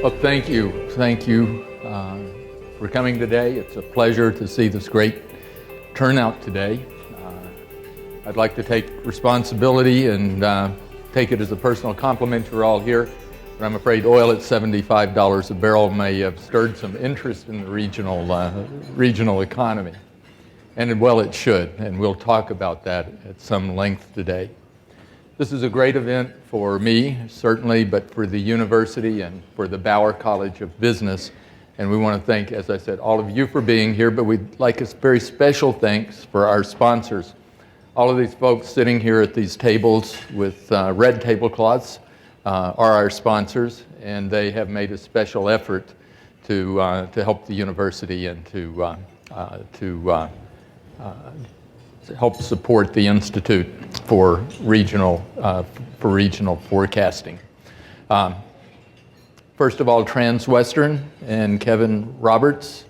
Well, thank you. Thank you for coming today. It's a pleasure to see this great turnout today. I'd like to take responsibility and take it as a personal compliment you're all here, but I'm afraid oil at $75 a barrel may have stirred some interest in the regional economy. And well, it should, and we'll talk about that at some length today. This is a great event for me, certainly, but for the university and for the Bauer College of Business. And we want to thank, as I said, all of you for being here, but we'd like a very special thanks for our sponsors. All of these folks sitting here at these tables with red tablecloths are our sponsors, and they have made a special effort to help the university and to help support the Institute for regional forecasting. First of all, Transwestern and Kevin Roberts,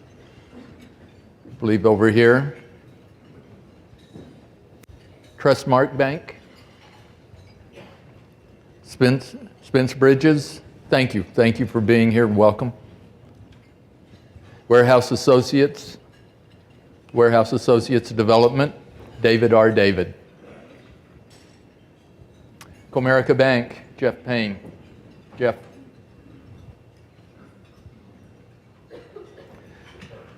I believe over here. Trustmark Bank, Spence Bridges, thank you for being here, welcome. Warehouse Associates Development, David R. David. Comerica Bank, Jeff Payne. Jeff.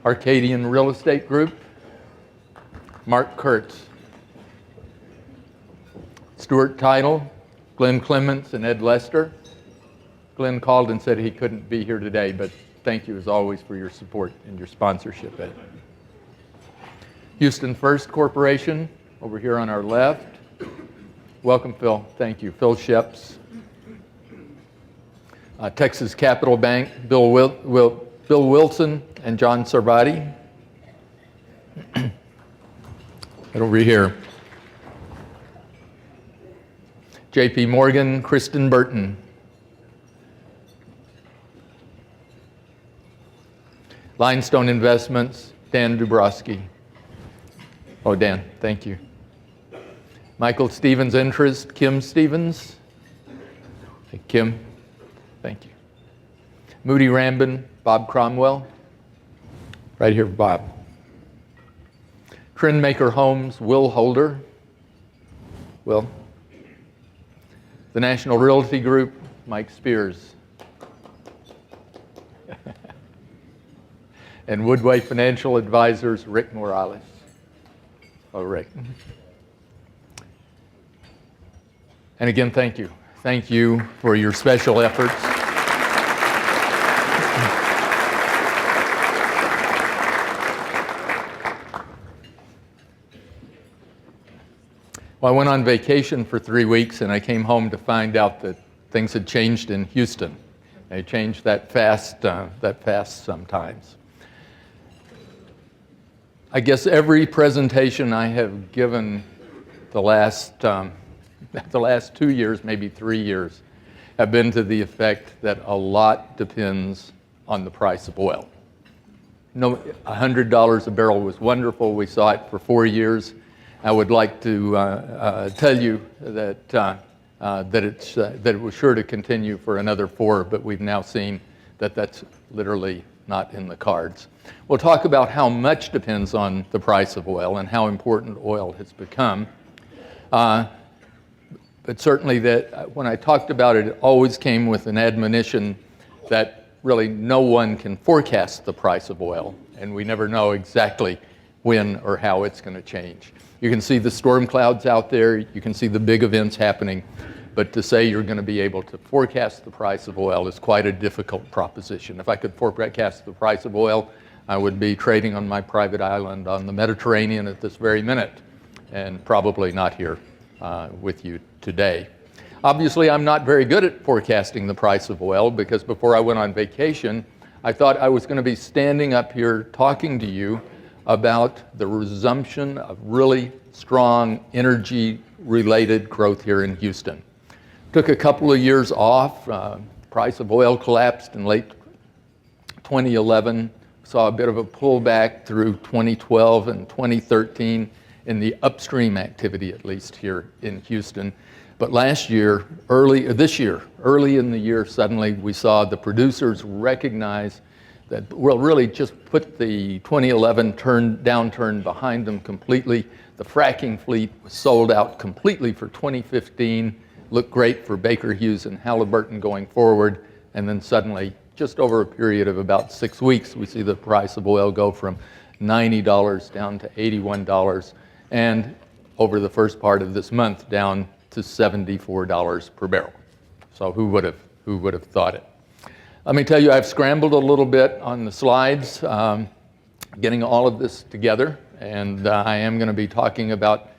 Arcadian Real Estate Group, Mark Kurtz. Stewart Title, Glenn Clements and Ed Lester. Glenn called and said he couldn't be here today, but thank you as always for your support and your sponsorship, Ed. Houston First Corporation, over here on our left. Welcome, Phil. Thank you. Phil Sheps. Texas Capital Bank, Bill Wilson and John Sarvati. And over here. J.P. Morgan, Kristen Burton. Limestone Investments, Dan Dubrowski. Oh, Dan, thank you. Michael Stevens Interest, Kim Stevens. Hey, Kim, thank you. Moody Rambin, Bob Cromwell. Right here, Bob. Trendmaker Homes, Will Holder. Will. The National Realty Group, Mike Spears. And Woodway Financial Advisors, Rick Morales. Oh, Rick. And again, thank you. Thank you for your special efforts. Well, I went on vacation for 3 weeks, and I came home to find out that things had changed in Houston. They changed that fast sometimes. I guess every presentation I have given the last 2 years, maybe 3 years, have been to the effect that a lot depends on the price of oil. No, $100 a barrel was wonderful. We saw it for 4 years. I would like to tell you that it was sure to continue for another 4, but we've now seen that that's literally not in the cards. We'll talk about how much depends on the price of oil and how important oil has become. But certainly that when I talked about it, it always came with an admonition that really no one can forecast the price of oil, and we never know exactly when or how it's going to change. You can see the storm clouds out there, you can see the big events happening, but to say you're going to be able to forecast the price of oil is quite a difficult proposition. If I could forecast the price of oil, I would be trading on my private island on the Mediterranean at this very minute, and probably not here with you today. Obviously, I'm not very good at forecasting the price of oil, because before I went on vacation, I thought I was going to be standing up here talking to you about the resumption of really strong energy-related growth here in Houston. Took a couple of years off. Price of oil collapsed in late 2011. Saw a bit of a pullback through 2012 and 2013 in the upstream activity, at least here in Houston. But this year, early in the year, suddenly we saw the producers recognize that, well, really just put the 2011 downturn behind them completely. The fracking fleet was sold out completely for 2015, looked great for Baker Hughes and Halliburton going forward, and then suddenly, just over a period of about 6 weeks, we see the price of oil go from $90 down to $81, and over the first part of this month, down to $74 per barrel. So who would have thought it? Let me tell you, I've scrambled a little bit on the slides, getting all of this together, and I am going to be talking about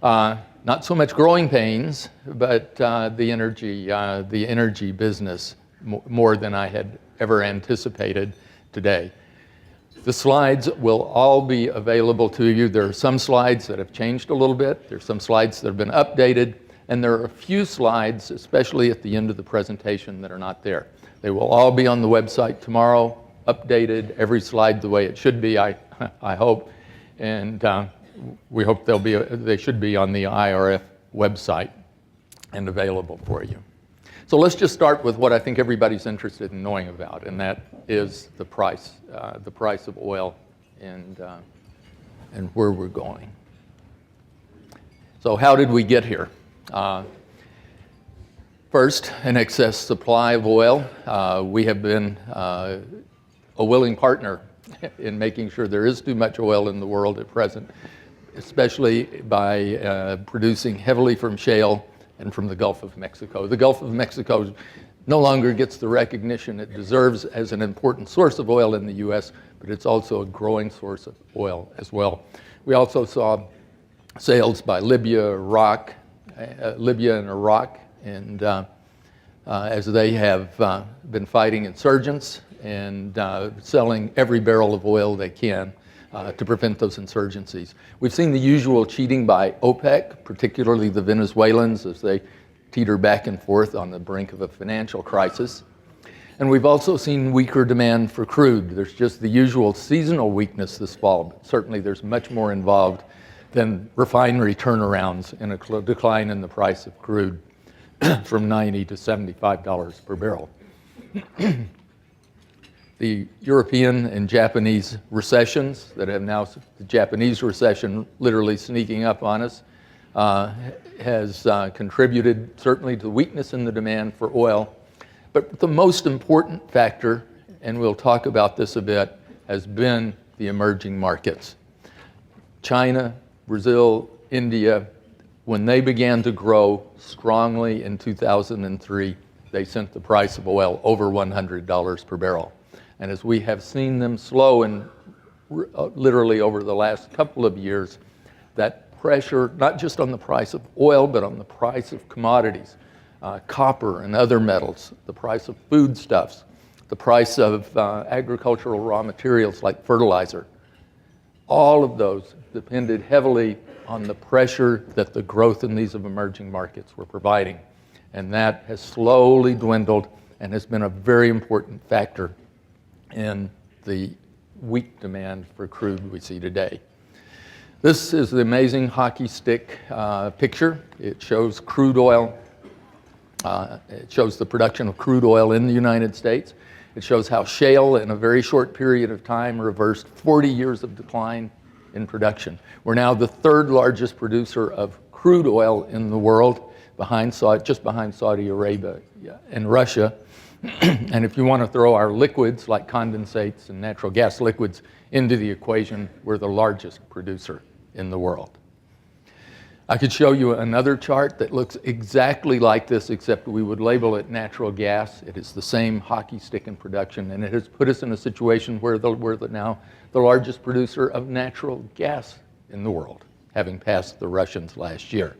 not so much growing pains, but the energy business more than I had ever anticipated today. The slides will all be available to you. There are some slides that have changed a little bit. There's some slides that have been updated. And there are a few slides, especially at the end of the presentation, that are not there. They will all be on the website tomorrow, updated, every slide the way it should be, I hope. And we hope they should be on the IRF website and available for you. So let's just start with what I think everybody's interested in knowing about, and that is the price of oil and where we're going. So how did we get here? First, an excess supply of oil. We have been a willing partner in making sure there is too much oil in the world at present, especially by producing heavily from shale and from the Gulf of Mexico. The Gulf of Mexico no longer gets the recognition it deserves as an important source of oil in the U.S., but it's also a growing source of oil as well. We also saw sales by Libya and Iraq, and as they have been fighting insurgents and selling every barrel of oil they can to prevent those insurgencies. We've seen the usual cheating by OPEC, particularly the Venezuelans, as they teeter back and forth on the brink of a financial crisis. And we've also seen weaker demand for crude. There's just the usual seasonal weakness this fall, but certainly there's much more involved than refinery turnarounds in a decline in the price of crude from $90 to $75 per barrel. The European and Japanese recessions that have now, the Japanese recession literally sneaking up on us, has contributed certainly to weakness in the demand for oil. But the most important factor, and we'll talk about this a bit, has been the emerging markets. China, Brazil, India, when they began to grow strongly in 2003, they sent the price of oil over $100 per barrel. And as we have seen them slow and literally over the last couple of years, that pressure, not just on the price of oil, but on the price of commodities, copper and other metals, the price of foodstuffs, the price of agricultural raw materials like fertilizer, all of those depended heavily on the pressure that the growth in these emerging markets were providing. And that has slowly dwindled and has been a very important factor in the weak demand for crude we see today. This is the amazing hockey stick picture. It shows crude oil. It shows the production of crude oil in the United States. It shows how shale, in a very short period of time, reversed 40 years of decline in production. We're now the third largest producer of crude oil in the world, just behind Saudi Arabia and Russia. And if you want to throw our liquids, like condensates and natural gas liquids, into the equation, we're the largest producer in the world. I could show you another chart that looks exactly like this, except we would label it natural gas. It is the same hockey stick in production, and it has put us in a situation where we're now the largest producer of natural gas in the world, having passed the Russians last year.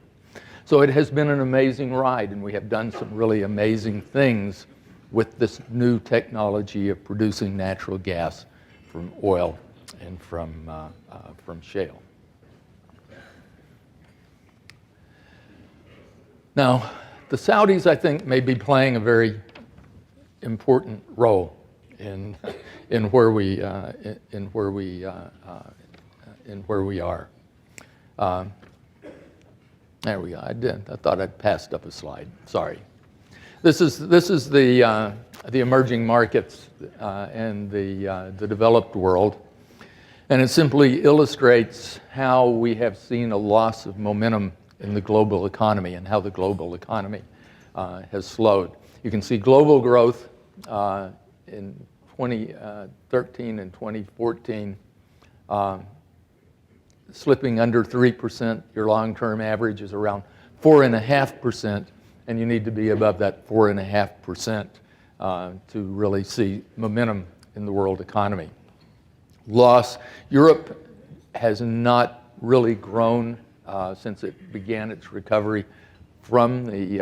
So it has been an amazing ride, and we have done some really amazing things with this new technology of producing natural gas from oil and from shale. Now, the Saudis, I think, may be playing a very important role in where we are. There we go. I thought I'd passed up a slide. Sorry. This is the emerging markets and the developed world, and it simply illustrates how we have seen a loss of momentum in the global economy and how the global economy has slowed. You can see global growth in 2013 and 2014 slipping under 3%. Your long-term average is around 4.5%, and you need to be above that 4.5% to really see momentum in the world economy. Europe has not really grown since it began its recovery from the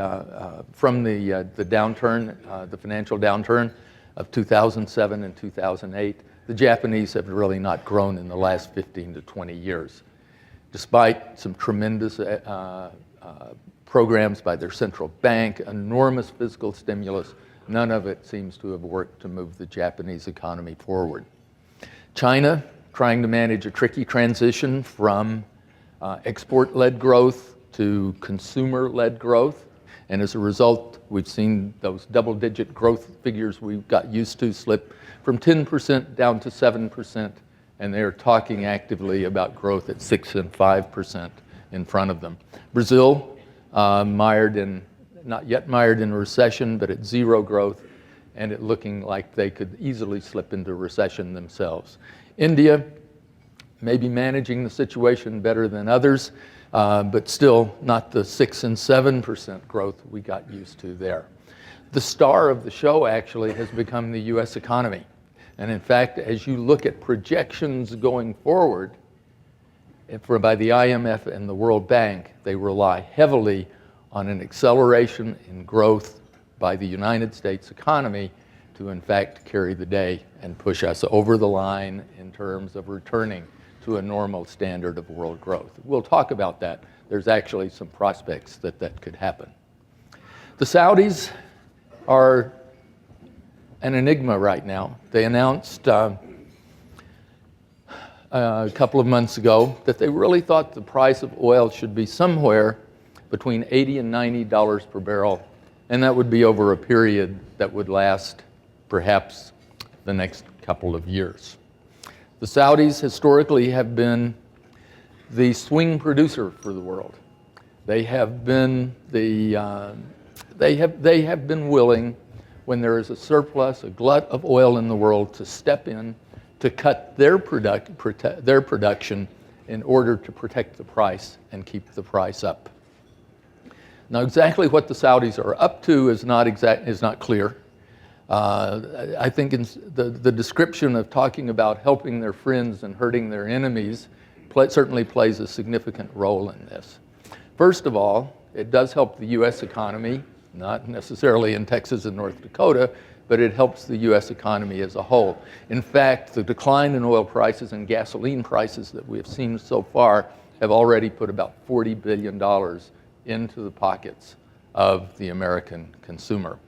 downturn, the financial downturn of 2007 and 2008. The Japanese have really not grown in the last 15 to 20 years. Despite some tremendous programs by their central bank, enormous fiscal stimulus, none of it seems to have worked to move the Japanese economy forward. China, trying to manage a tricky transition from export-led growth to consumer-led growth, and as a result, we've seen those double-digit growth figures we've got used to slip from 10% down to 7%, and they're talking actively about growth at 6 and 5% in front of them. Brazil, not yet mired in recession, but at zero growth, and it looking like they could easily slip into recession themselves. India, maybe managing the situation better than others, but still not the 6 and 7% growth we got used to there. The star of the show actually has become the US economy. And in fact, as you look at projections going forward by the IMF and the World Bank, they rely heavily on an acceleration in growth by the United States economy to in fact carry the day and push us over the line in terms of returning to a normal standard of world growth. We'll talk about that. There's actually some prospects that that could happen. The Saudis are an enigma right now. They announced a couple of months ago that they really thought the price of oil should be somewhere between $80 and $90 per barrel, and that would be over a period that would last perhaps the next couple of years. The Saudis historically have been the swing producer for the world. They have been they have been willing, when there is a surplus, a glut of oil in the world, to step in to cut their production in order to protect the price and keep the price up. Now, exactly what the Saudis are up to is not clear. I think the description of talking about helping their friends and hurting their enemies certainly plays a significant role in this. First of all, it does help the U.S. economy, not necessarily in Texas and North Dakota, but it helps the U.S. economy as a whole. In fact, the decline in oil prices and gasoline prices that we have seen so far have already put about $40 billion into the pockets of the American consumer.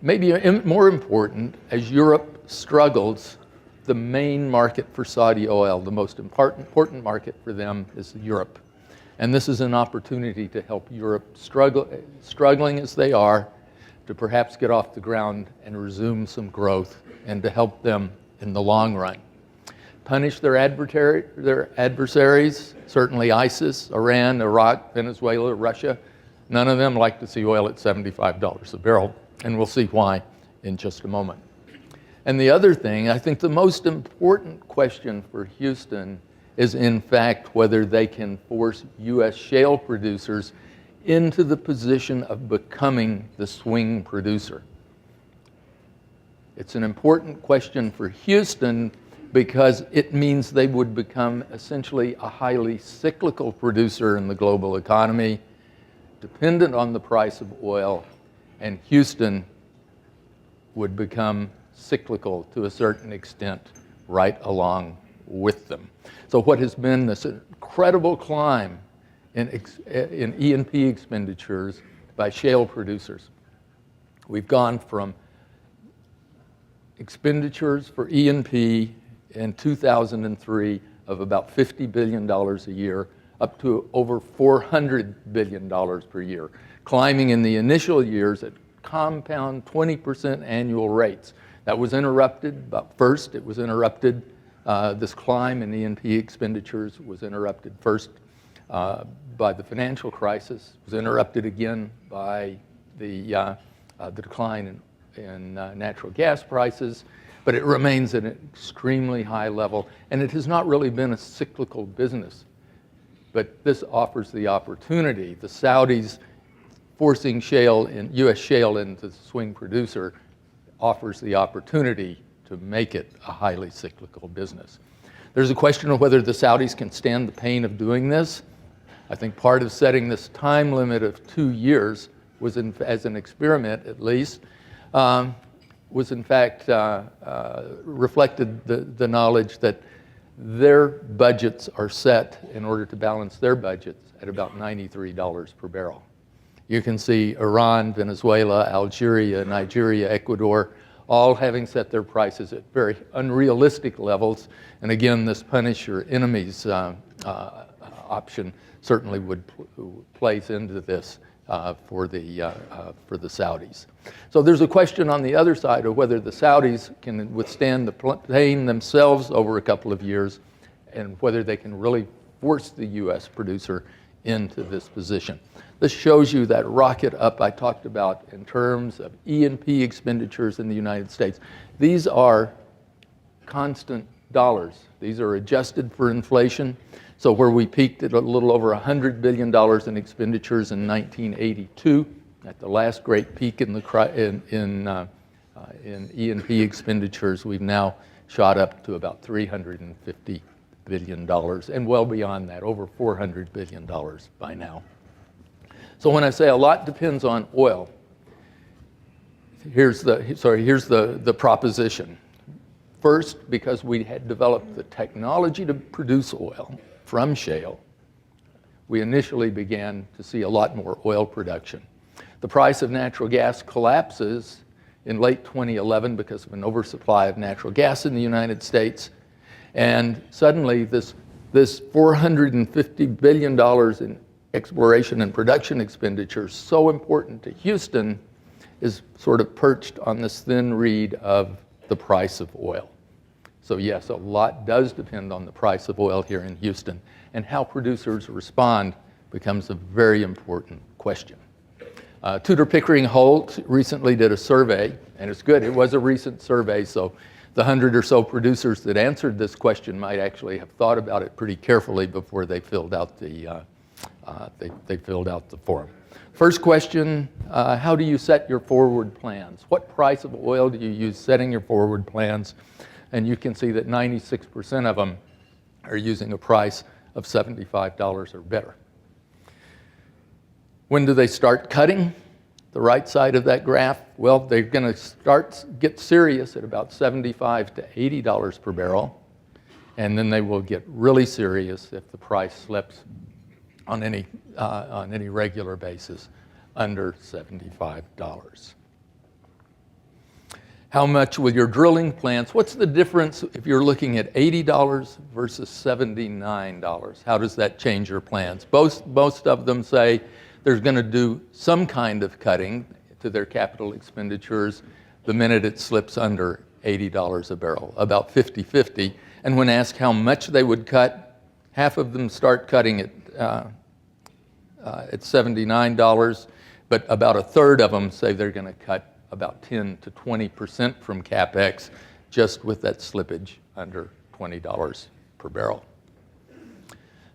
Maybe more important, as Europe struggles, the main market for Saudi oil, the most important market for them, is Europe. And this is an opportunity to help Europe, struggling as they are, to perhaps get off the ground and resume some growth, and to help them in the long run. Punish their adversaries, certainly ISIS, Iran, Iraq, Venezuela, Russia. None of them like to see oil at $75 a barrel, and we'll see why in just a moment. And the other thing, I think the most important question for Houston is in fact whether they can force U.S. shale producers into the position of becoming the swing producer. It's an important question for Houston because it means they would become essentially a highly cyclical producer in the global economy, dependent on the price of oil, and Houston would become cyclical to a certain extent right along with them. So what has been this incredible climb in E&P expenditures by shale producers. We've gone from expenditures for E&P in 2003 of about $50 billion a year up to over $400 billion per year, climbing in the initial years at compound 20% annual rates. That was interrupted, but first it was interrupted. This climb in E&P expenditures was interrupted first by the financial crisis, was interrupted again by the decline in natural gas prices, but it remains at an extremely high level, and it has not really been a cyclical business. But this offers the opportunity. The Saudis forcing U.S. shale into the swing producer offers the opportunity to make it a highly cyclical business. There's a question of whether the Saudis can stand the pain of doing this. I think part of setting this time limit of 2 years was, as an experiment at least, was in fact reflected the knowledge that their budgets are set in order to balance their budgets at about $93 per barrel. You can see Iran, Venezuela, Algeria, Nigeria, Ecuador, all having set their prices at very unrealistic levels. And again, this punish your enemies option certainly plays into this for the Saudis. So there's a question on the other side of whether the Saudis can withstand the pain themselves over a couple of years, and whether they can really force the U.S. producer into this position. This shows you that rocket up I talked about in terms of E&P expenditures in the United States. These are constant dollars. These are adjusted for inflation. So where we peaked at a little over $100 billion in expenditures in 1982, at the last great peak in E&P expenditures, we've now shot up to about $350 billion, and well beyond that, over $400 billion by now. So when I say a lot depends on oil, here's the proposition. First, because we had developed the technology to produce oil from shale, we initially began to see a lot more oil production. The price of natural gas collapses in late 2011 because of an oversupply of natural gas in the United States. And suddenly this $450 billion in exploration and production expenditures, so important to Houston, is sort of perched on this thin reed of the price of oil. So yes, a lot does depend on the price of oil here in Houston, and how producers respond becomes a very important question. Tudor Pickering Holt recently did a survey, and it's good, it was a recent survey, so the 100 or so producers that answered this question might actually have thought about it pretty carefully before they filled out the form. First question, how do you set your forward plans? What price of oil do you use setting your forward plans? And you can see that 96% of them are using a price of $75 or better. When do they start cutting? The right side of that graph, well, they're going to get serious at about $75 to $80 per barrel, and then they will get really serious if the price slips on any regular basis under $75. How much with your drilling plants? What's the difference if you're looking at $80 versus $79? How does that change your plans? Most of them say they're going to do some kind of cutting to their capital expenditures the minute it slips under $80 a barrel, about 50-50. And when asked how much they would cut, half of them start cutting at $79, but about a third of them say they're going to cut about 10 to 20% from CapEx just with that slippage under $20 per barrel.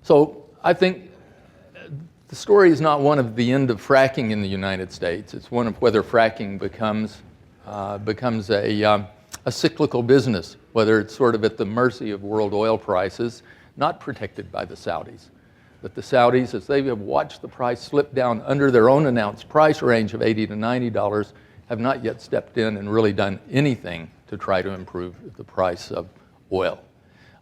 So I think the story is not one of the end of fracking in the United States. It's one of whether fracking becomes a cyclical business, whether it's sort of at the mercy of world oil prices, not protected by the Saudis. That the Saudis, as they have watched the price slip down under their own announced price range of $80 to $90, have not yet stepped in and really done anything to try to improve the price of oil.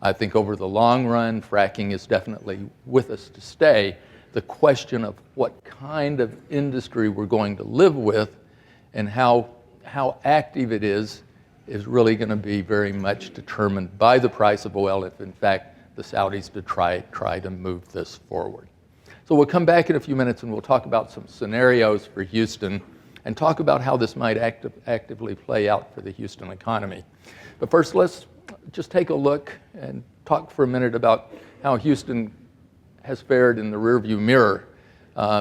I think over the long run, fracking is definitely with us to stay. The question of what kind of industry we're going to live with and how active it is really going to be very much determined by the price of oil if in fact the Saudis to try to move this forward. So we'll come back in a few minutes and we'll talk about some scenarios for Houston and talk about how this might actively play out for the Houston economy. But first, let's just take a look and talk for a minute about how Houston has fared in the rearview mirror.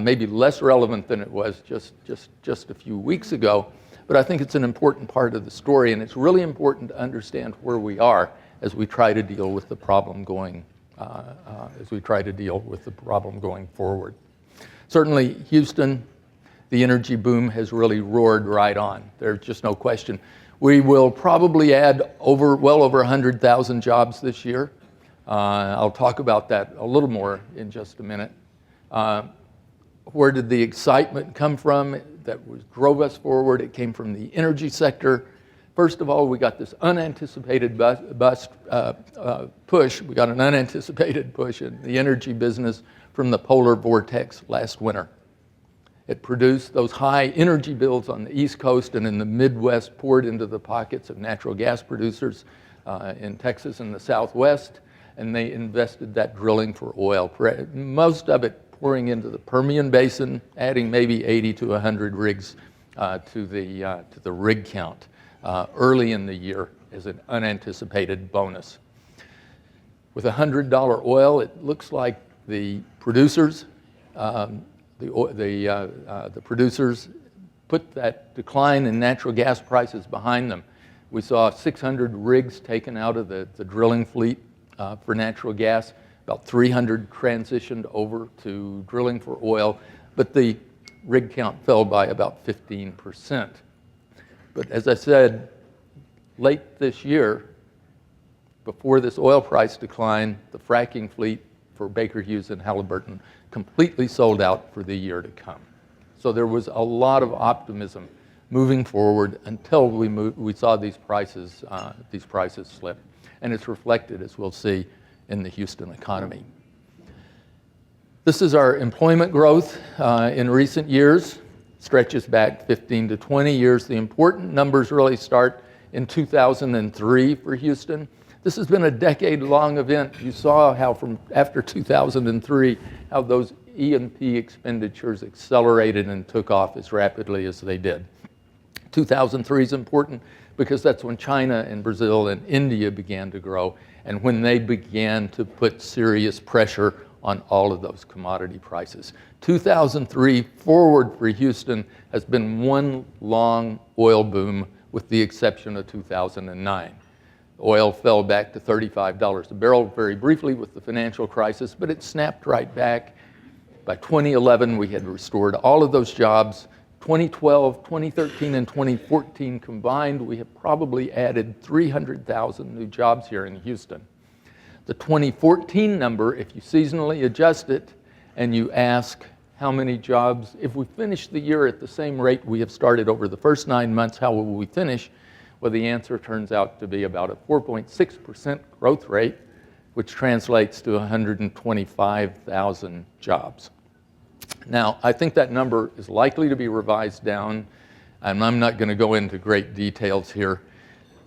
Maybe less relevant than it was just a few weeks ago, but I think it's an important part of the story, and it's really important to understand where we are as we try to deal with the problem going forward. Certainly, Houston, the energy boom has really roared right on. There's just no question. We will probably add well over 100,000 jobs this year. I'll talk about that a little more in just a minute. Where did the excitement come from that drove us forward? It came from the energy sector. First of all, we got this unanticipated push. We got an unanticipated push in the energy business from the polar vortex last winter. It produced those high energy bills on the East Coast and in the Midwest, poured into the pockets of natural gas producers in Texas and the Southwest, and they invested that drilling for oil. Most of it pouring into the Permian Basin, adding maybe 80 to 100 rigs to the rig count early in the year as an unanticipated bonus. With $100 oil, it looks like the producers put that decline in natural gas prices behind them. We saw 600 rigs taken out of the drilling fleet for natural gas. About 300 transitioned over to drilling for oil, but the rig count fell by about 15%. But as I said, late this year, before this oil price decline, the fracking fleet for Baker Hughes and Halliburton completely sold out for the year to come. So there was a lot of optimism moving forward until we saw these prices slip. And it's reflected, as we'll see, in the Houston economy. This is our employment growth in recent years. Stretches back 15 to 20 years. The important numbers really start in 2003 for Houston. This has been a decade-long event. You saw how from after 2003, how those E&P expenditures accelerated and took off as rapidly as they did. 2003 is important because that's when China and Brazil and India began to grow, and when they began to put serious pressure on all of those commodity prices. 2003 forward for Houston has been one long oil boom, with the exception of 2009. Oil fell back to $35 a barrel very briefly with the financial crisis, but it snapped right back. By 2011, we had restored all of those jobs. 2012, 2013, and 2014 combined, we have probably added 300,000 new jobs here in Houston. The 2014 number, if you seasonally adjust it and you ask how many jobs, if we finish the year at the same rate we have started over the first 9 months, how will we finish? Well, the answer turns out to be about a 4.6% growth rate, which translates to 125,000 jobs. Now, I think that number is likely to be revised down, and I'm not going to go into great details here,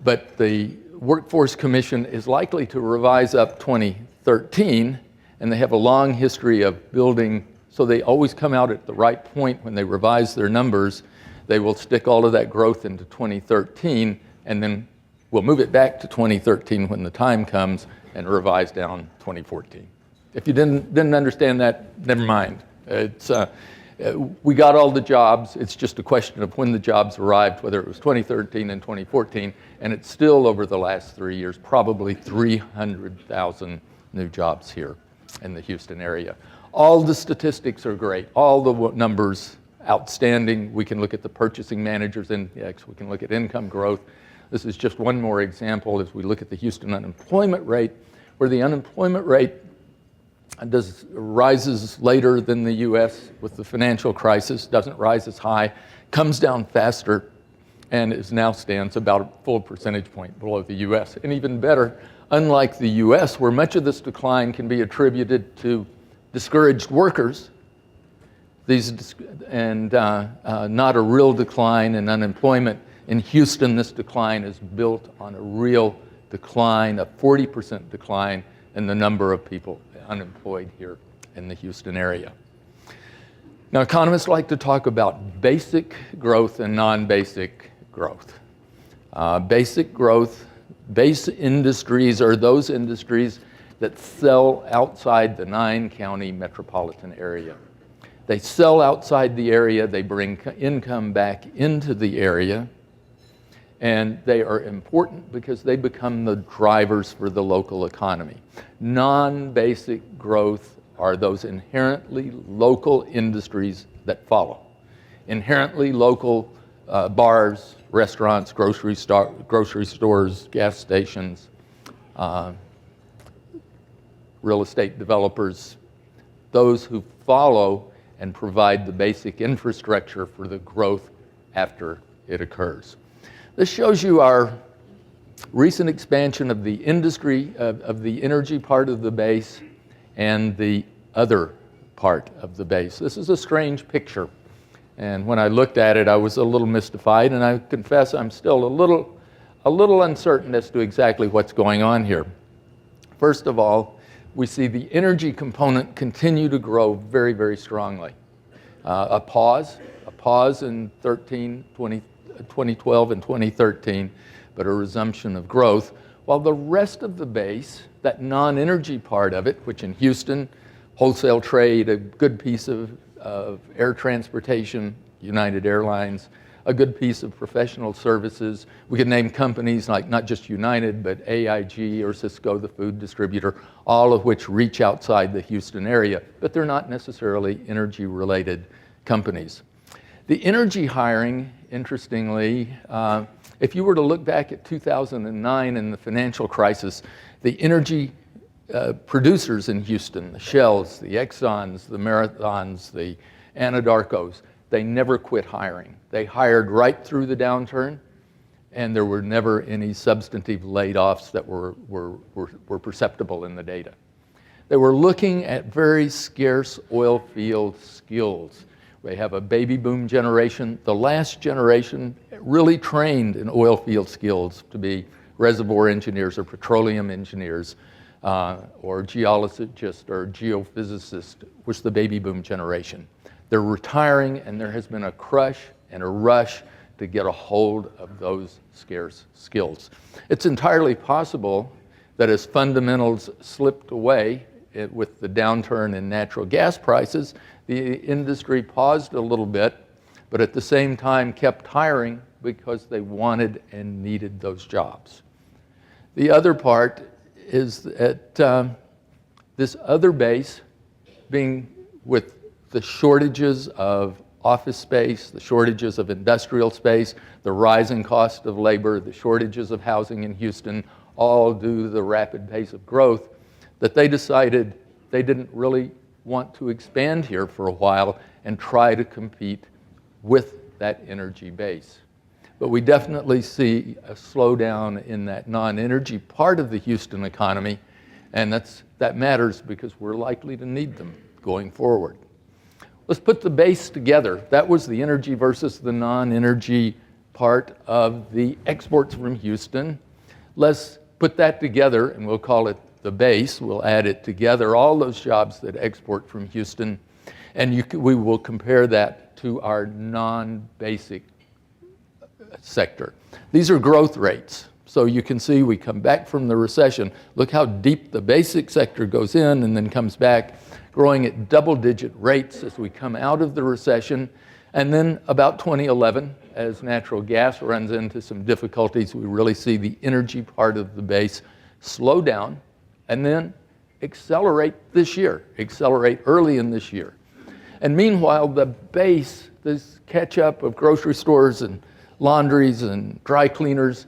but the Workforce Commission is likely to revise up 2013, and they have a long history of building, so they always come out at the right point when they revise their numbers. They will stick all of that growth into 2013, and then we'll move it back to 2013 when the time comes and revise down 2014. If you didn't understand that, never mind. We got all the jobs. It's just a question of when the jobs arrived, whether it was 2013 and 2014, and it's still over the last 3 years, probably 300,000 new jobs here in the Houston area. All the statistics are great. All the numbers outstanding. We can look at the Purchasing Managers Index. We can look at income growth. This is just one more example as we look at the Houston unemployment rate, where the unemployment rate rises later than the U.S. with the financial crisis, doesn't rise as high, comes down faster, and now stands about a full percentage point below the U.S. And even better, unlike the U.S., where much of this decline can be attributed to discouraged workers, not a real decline in unemployment. In Houston, this decline is built on a real decline, a 40% decline in the number of people unemployed here in the Houston area. Now, economists like to talk about basic growth and non-basic growth. Basic growth, base industries are those industries that sell outside the 9-county metropolitan area. They sell outside the area, they bring income back into the area, and they are important because they become the drivers for the local economy. Non-basic growth are those inherently local industries that follow. Inherently local bars, restaurants, grocery stores, gas stations, real estate developers, those who follow and provide the basic infrastructure for the growth after it occurs. This shows you our recent expansion of the industry, of the energy part of the base and the other part of the base. This is a strange picture. And when I looked at it, I was a little mystified, and I confess I'm still a little uncertain as to exactly what's going on here. First of all, we see the energy component continue to grow very, very strongly. A pause in 2012 and 2013, but a resumption of growth, while the rest of the base, that non-energy part of it, which in Houston, wholesale trade, a good piece of air transportation, United Airlines, a good piece of professional services. We could name companies like not just United, but AIG or Cisco, the food distributor, all of which reach outside the Houston area, but they're not necessarily energy-related companies. The energy hiring, interestingly, if you were to look back at 2009 and the financial crisis, the energy producers in Houston, the Shells, the Exxons, the Marathons, the Anadarkos, they never quit hiring. They hired right through the downturn, and there were never any substantive layoffs that were perceptible in the data. They were looking at very scarce oil field skills. We have a baby boom generation. The last generation really trained in oil field skills to be reservoir engineers or petroleum engineers or geologists or geophysicists was the baby boom generation. They're retiring, and there has been a crush and a rush to get a hold of those scarce skills. It's entirely possible that as fundamentals slipped away with the downturn in natural gas prices, the industry paused a little bit, but at the same time kept hiring because they wanted and needed those jobs. The other part is that this other base, being with the shortages of office space, the shortages of industrial space, the rising cost of labor, the shortages of housing in Houston, all due to the rapid pace of growth, that they decided they didn't really want to expand here for a while and try to compete with that energy base. But we definitely see a slowdown in that non-energy part of the Houston economy, and that matters because we're likely to need them going forward. Let's put the base together. That was the energy versus the non-energy part of the exports from Houston. Let's put that together, and we'll call it the base. We'll add it together, all those jobs that export from Houston, and we will compare that to our non-basic sector. These are growth rates. So you can see we come back from the recession. Look how deep the basic sector goes in and then comes back, growing at double-digit rates as we come out of the recession. And then about 2011, as natural gas runs into some difficulties, we really see the energy part of the base slow down and then accelerate this year, accelerate early in this year. And meanwhile, the base, this catch-up of grocery stores and laundries and dry cleaners,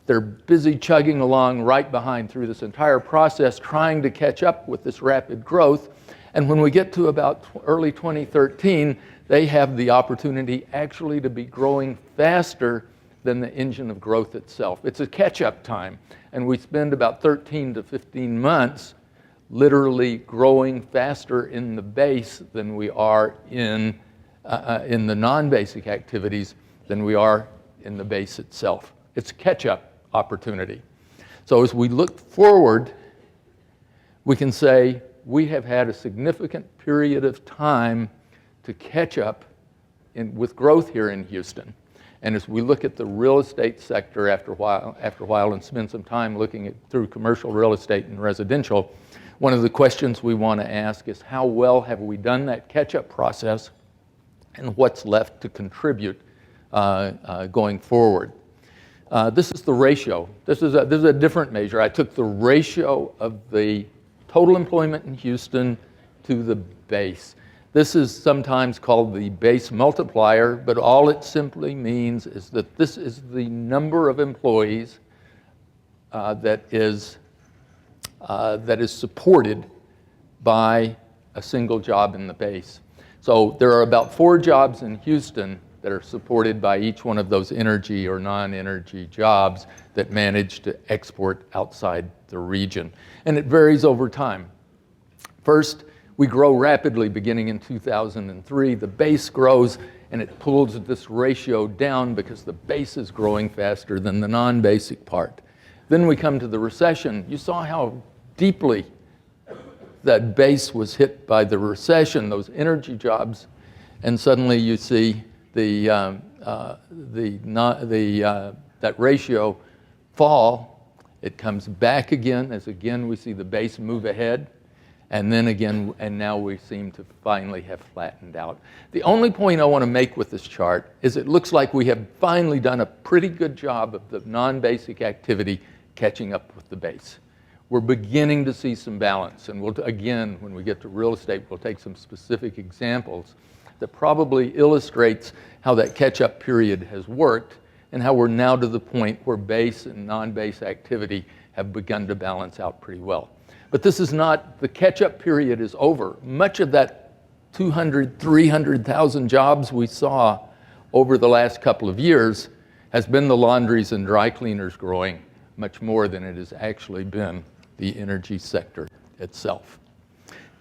they're busy chugging along right behind through this entire process, trying to catch up with this rapid growth. And when we get to about early 2013, they have the opportunity actually to be growing faster than the engine of growth itself. It's a catch-up time, and we spend about 13 to 15 months literally growing faster in the base than we are in the non-basic activities than we are in the base itself. It's a catch-up opportunity. So as we look forward, we can say we have had a significant period of time to catch up with growth here in Houston. And as we look at the real estate sector after a while and spend some time looking through commercial real estate and residential, one of the questions we want to ask is how well have we done that catch-up process and what's left to contribute going forward. This is the ratio. This is a different measure. I took the ratio of the total employment in Houston to the base. This is sometimes called the base multiplier, but all it simply means is that this is the number of employees that is supported by a single job in the base. So there are about 4 jobs in Houston that are supported by each one of those energy or non-energy jobs that manage to export outside the region. And it varies over time. First, we grow rapidly beginning in 2003. The base grows and it pulls this ratio down because the base is growing faster than the non-basic part. Then we come to the recession. You saw how deeply that base was hit by the recession, those energy jobs, and suddenly you see that ratio fall. It comes back again as again we see the base move ahead, and then again, and now we seem to finally have flattened out. The only point I want to make with this chart is it looks like we have finally done a pretty good job of the non-basic activity catching up with the base. We're beginning to see some balance, and we'll, again, when we get to real estate, we'll take some specific examples that probably illustrates how that catch-up period has worked and how we're now to the point where base and non-base activity have begun to balance out pretty well. But this is not, the catch-up period is over. Much of that 200, 300,000 jobs we saw over the last couple of years has been the laundries and dry cleaners growing much more than it has actually been the energy sector itself.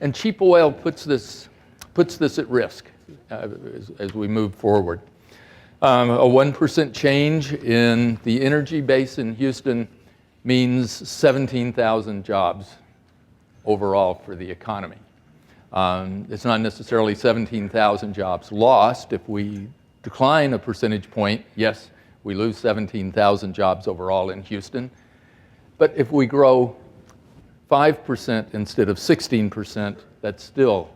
And cheap oil puts this at risk as we move forward. A 1% change in the energy base in Houston means 17,000 jobs overall for the economy. It's not necessarily 17,000 jobs lost. If we decline a percentage point, yes, we lose 17,000 jobs overall in Houston. But if we grow 5% instead of 16%, that's still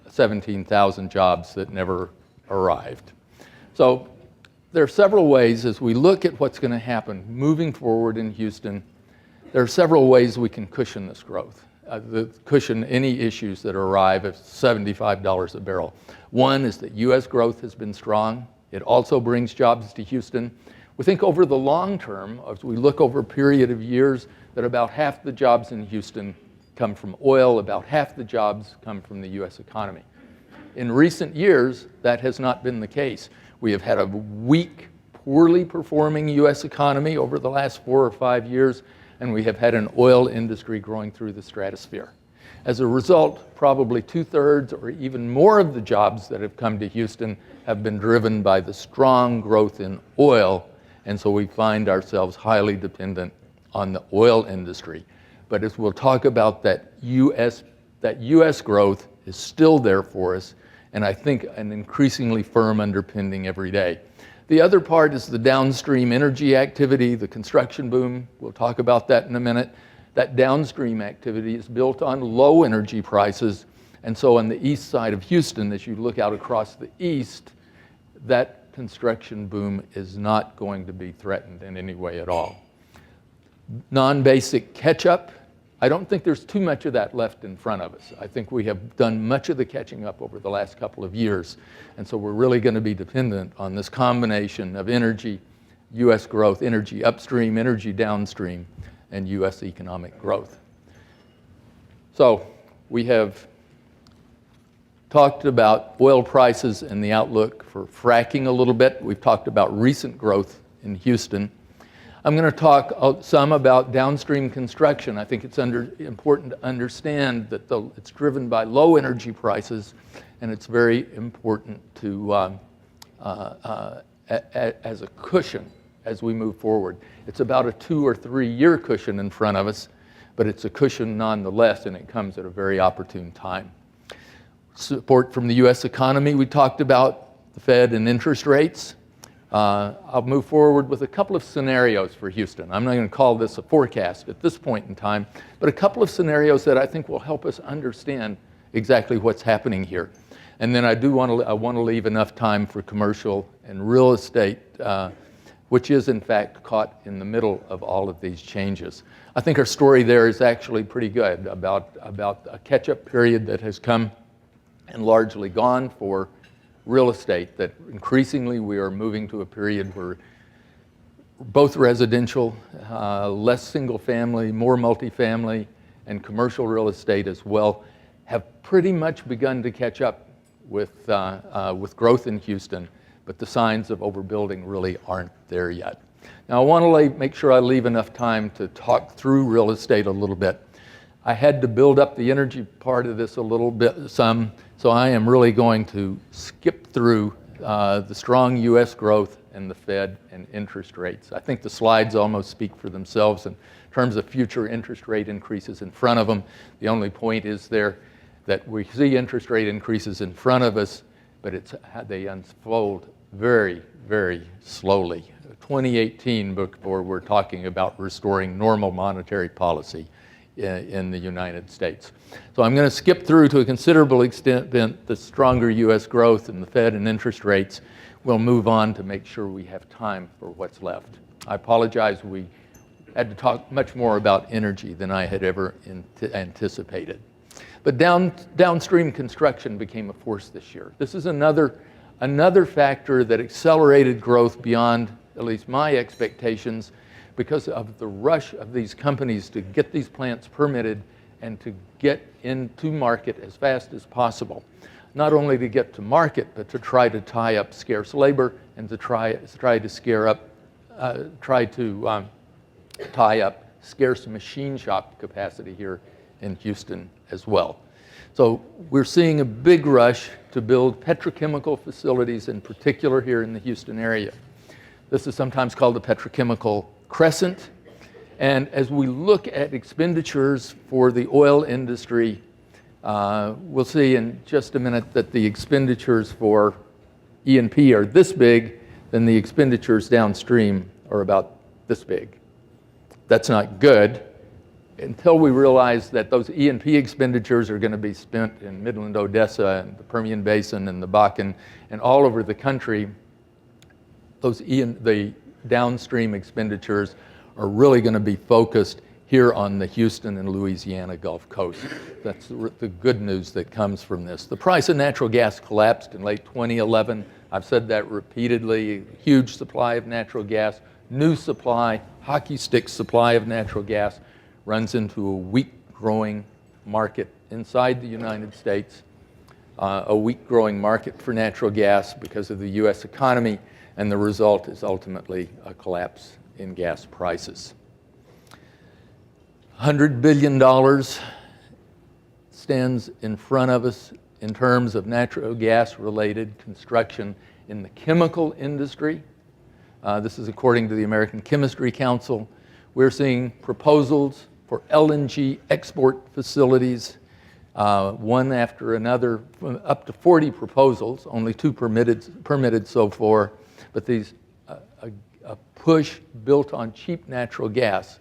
17,000 jobs that never arrived. So there are several ways as we look at what's going to happen moving forward in Houston. There are several ways we can cushion this growth, cushion any issues that arrive at $75 a barrel. One is that U.S. growth has been strong. It also brings jobs to Houston. We think over the long term, as we look over a period of years, that about half the jobs in Houston come from oil, about half the jobs come from the U.S. economy. In recent years, that has not been the case. We have had a weak, poorly performing U.S. economy over the last 4 or 5 years, and we have had an oil industry growing through the stratosphere. As a result, probably 2/3 or even more of the jobs that have come to Houston have been driven by the strong growth in oil, and so we find ourselves highly dependent on the oil industry. But as we'll talk about, that U.S. growth is still there for us, and I think an increasingly firm underpinning every day. The other part is the downstream energy activity, the construction boom. We'll talk about that in a minute. That downstream activity is built on low energy prices, and so on the east side of Houston, as you look out across the east, that construction boom is not going to be threatened in any way at all. Non-basic catch-up, I don't think there's too much of that left in front of us. I think we have done much of the catching up over the last couple of years, and so we're really going to be dependent on this combination of energy, U.S. growth, energy upstream, energy downstream, and U.S. economic growth. So we have talked about oil prices and the outlook for fracking a little bit. We've talked about recent growth in Houston. I'm going to talk some about downstream construction. I think it's important to understand that it's driven by low energy prices, and it's very important to as a cushion as we move forward. It's about a 2 or 3 year cushion in front of us, but it's a cushion nonetheless, and it comes at a very opportune time. Support from the U.S. economy, we talked about the Fed and interest rates. I'll move forward with a couple of scenarios for Houston. I'm not going to call this a forecast at this point in time, but a couple of scenarios that I think will help us understand exactly what's happening here. And then I want to leave enough time for commercial and real estate, which is in fact caught in the middle of all of these changes. I think our story there is actually pretty good about a catch-up period that has come and largely gone for real estate, that increasingly we are moving to a period where both residential, less single family, more multifamily, and commercial real estate as well have pretty much begun to catch up with growth in Houston, but the signs of overbuilding really aren't there yet. Now I want to make sure I leave enough time to talk through real estate a little bit. I had to build up the energy part of this a little bit, so I am really going to skip through the strong U.S. growth and the Fed and interest rates. I think the slides almost speak for themselves in terms of future interest rate increases in front of them. The only point is there that we see interest rate increases in front of us, but it's how they unfold very, very slowly. 2018, before we're talking about restoring normal monetary policy in the United States. So I'm going to skip through to a considerable extent the stronger U.S. growth and the Fed and interest rates. We'll move on to make sure we have time for what's left. I apologize, we had to talk much more about energy than I had ever anticipated. But downstream construction became a force this year. This is another factor that accelerated growth beyond at least my expectations, because of the rush of these companies to get these plants permitted and to get into market as fast as possible. Not only to get to market, but to try to tie up scarce labor and to try to tie up scarce machine shop capacity here in Houston as well. So we're seeing a big rush to build petrochemical facilities, in particular here in the Houston area. This is sometimes called the petrochemical crescent. And as we look at expenditures for the oil industry, we'll see in just a minute that the expenditures for E&P are this big, then the expenditures downstream are about this big. That's not good until we realize that those E&P expenditures are going to be spent in Midland, Odessa, and the Permian Basin, and the Bakken, and all over the country. The downstream expenditures are really going to be focused here on the Houston and Louisiana Gulf Coast. That's the good news that comes from this. The price of natural gas collapsed in late 2011. I've said that repeatedly. Huge supply of natural gas, new supply, hockey stick supply of natural gas runs into a weak growing market inside the United States, a weak growing market for natural gas because of the U.S. economy, and the result is ultimately a collapse in gas prices. $100 billion stands in front of us in terms of natural gas-related construction in the chemical industry. This is according to the American Chemistry Council. We're seeing proposals for LNG export facilities, one after another, up to 40 proposals, only 2 permitted so far, but these a push built on cheap natural gas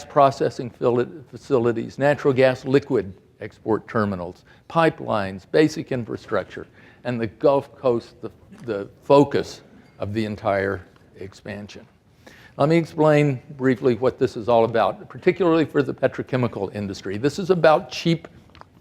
processing facilities, natural gas liquid export terminals, pipelines, basic infrastructure, and the Gulf Coast, the focus of the entire expansion. Let me explain briefly what this is all about, particularly for the petrochemical industry. This is about cheap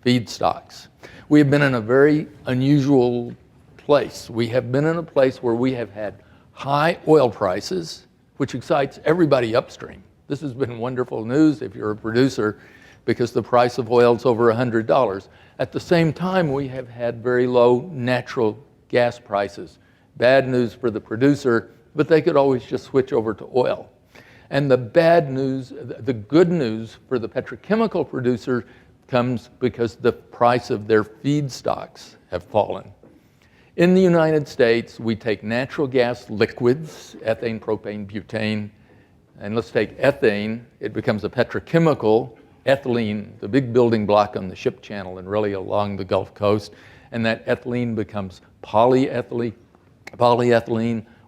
feedstocks. We have been in a very unusual place. We have been in a place where we have had high oil prices, which excites everybody upstream. This has been wonderful news if you're a producer, because the price of oil is over $100. At the same time, we have had very low natural gas prices. Bad news for the producer, but they could always just switch over to oil. And the good news for the petrochemical producer comes because the price of their feedstocks have fallen. In the United States, we take natural gas liquids, ethane, propane, butane, and let's take ethane. It becomes a petrochemical, ethylene, the big building block on the ship channel and really along the Gulf Coast, and that ethylene becomes polyethylene,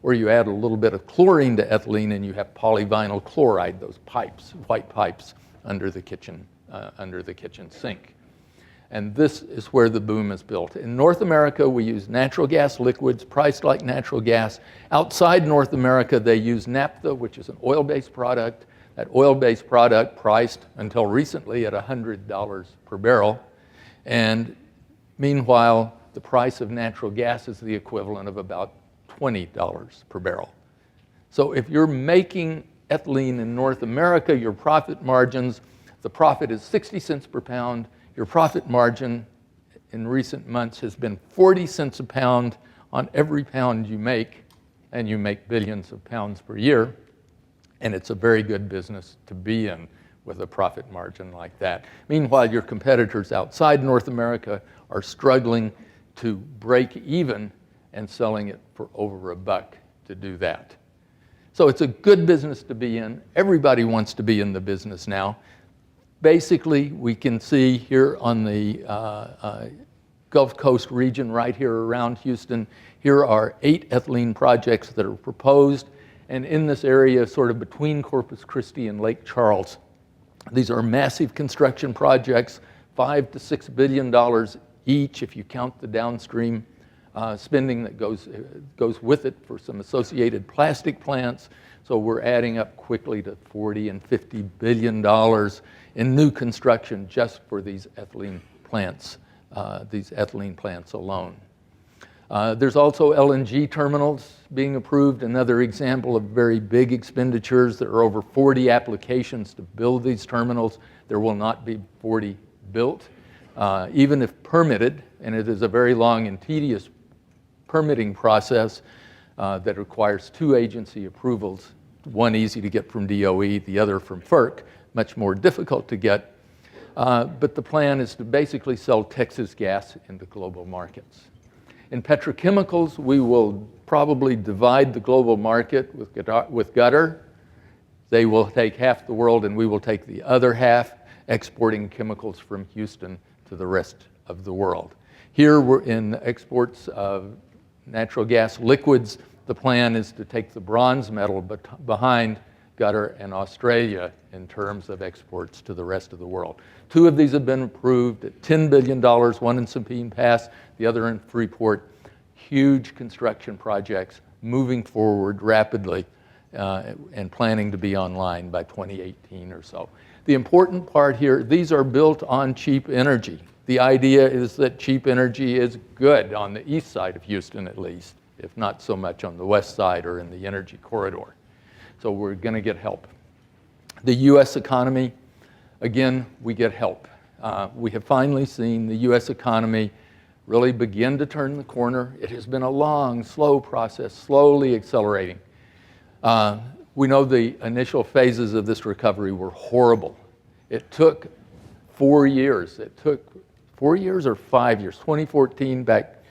or you add a little bit of chlorine to ethylene and you have polyvinyl chloride, those pipes, white pipes under the kitchen sink. And this is where the boom is built. In North America, we use natural gas liquids priced like natural gas. Outside North America, they use naphtha, which is an oil-based product. That oil-based product priced until recently at $100 per barrel. And meanwhile, the price of natural gas is the equivalent of about $20 per barrel. So if you're making ethylene in North America, your profit margins, the profit is 60 cents per pound. Your profit margin in recent months has been 40 cents a pound on every pound you make, and you make billions of pounds per year. And it's a very good business to be in with a profit margin like that. Meanwhile, your competitors outside North America are struggling to break even and selling it for over $1 to do that. So it's a good business to be in. Everybody wants to be in the business now. Basically, we can see here on the Gulf Coast region right here around Houston, here are 8 ethylene projects that are proposed. And in this area, sort of between Corpus Christi and Lake Charles, these are massive construction projects, $5 to $6 billion each, if you count the downstream spending that goes with it for some associated plastic plants. So we're adding up quickly to $40 and $50 billion in new construction just for these ethylene plants alone. There's also LNG terminals being approved, another example of very big expenditures. There are over 40 applications to build these terminals. There will not be 40 built, even if permitted, and it is a very long and tedious permitting process that requires 2 agency approvals, one easy to get from DOE, the other from FERC, much more difficult to get. But the plan is to basically sell Texas gas into global markets. In petrochemicals, we will probably divide the global market with Qatar. They will take half the world and we will take the other half, exporting chemicals from Houston to the rest of the world. Here we're in exports of natural gas liquids. The plan is to take the bronze medal behind Qatar and Australia in terms of exports to the rest of the world. 2 of these have been approved at $10 billion, one in Sabine Pass, the other in Freeport. Huge construction projects moving forward rapidly and planning to be online by 2018 or so. The important part here, these are built on cheap energy. The idea is that cheap energy is good on the east side of Houston at least, if not so much on the west side or in the energy corridor. So we're going to get help. The U.S. economy, again, we get help. We have finally seen the U.S. economy really begin to turn the corner. It has been a long, slow process, slowly accelerating. We know the initial phases of this recovery were horrible. It took 4 years. It took 4 years or 5 years? 2014 back,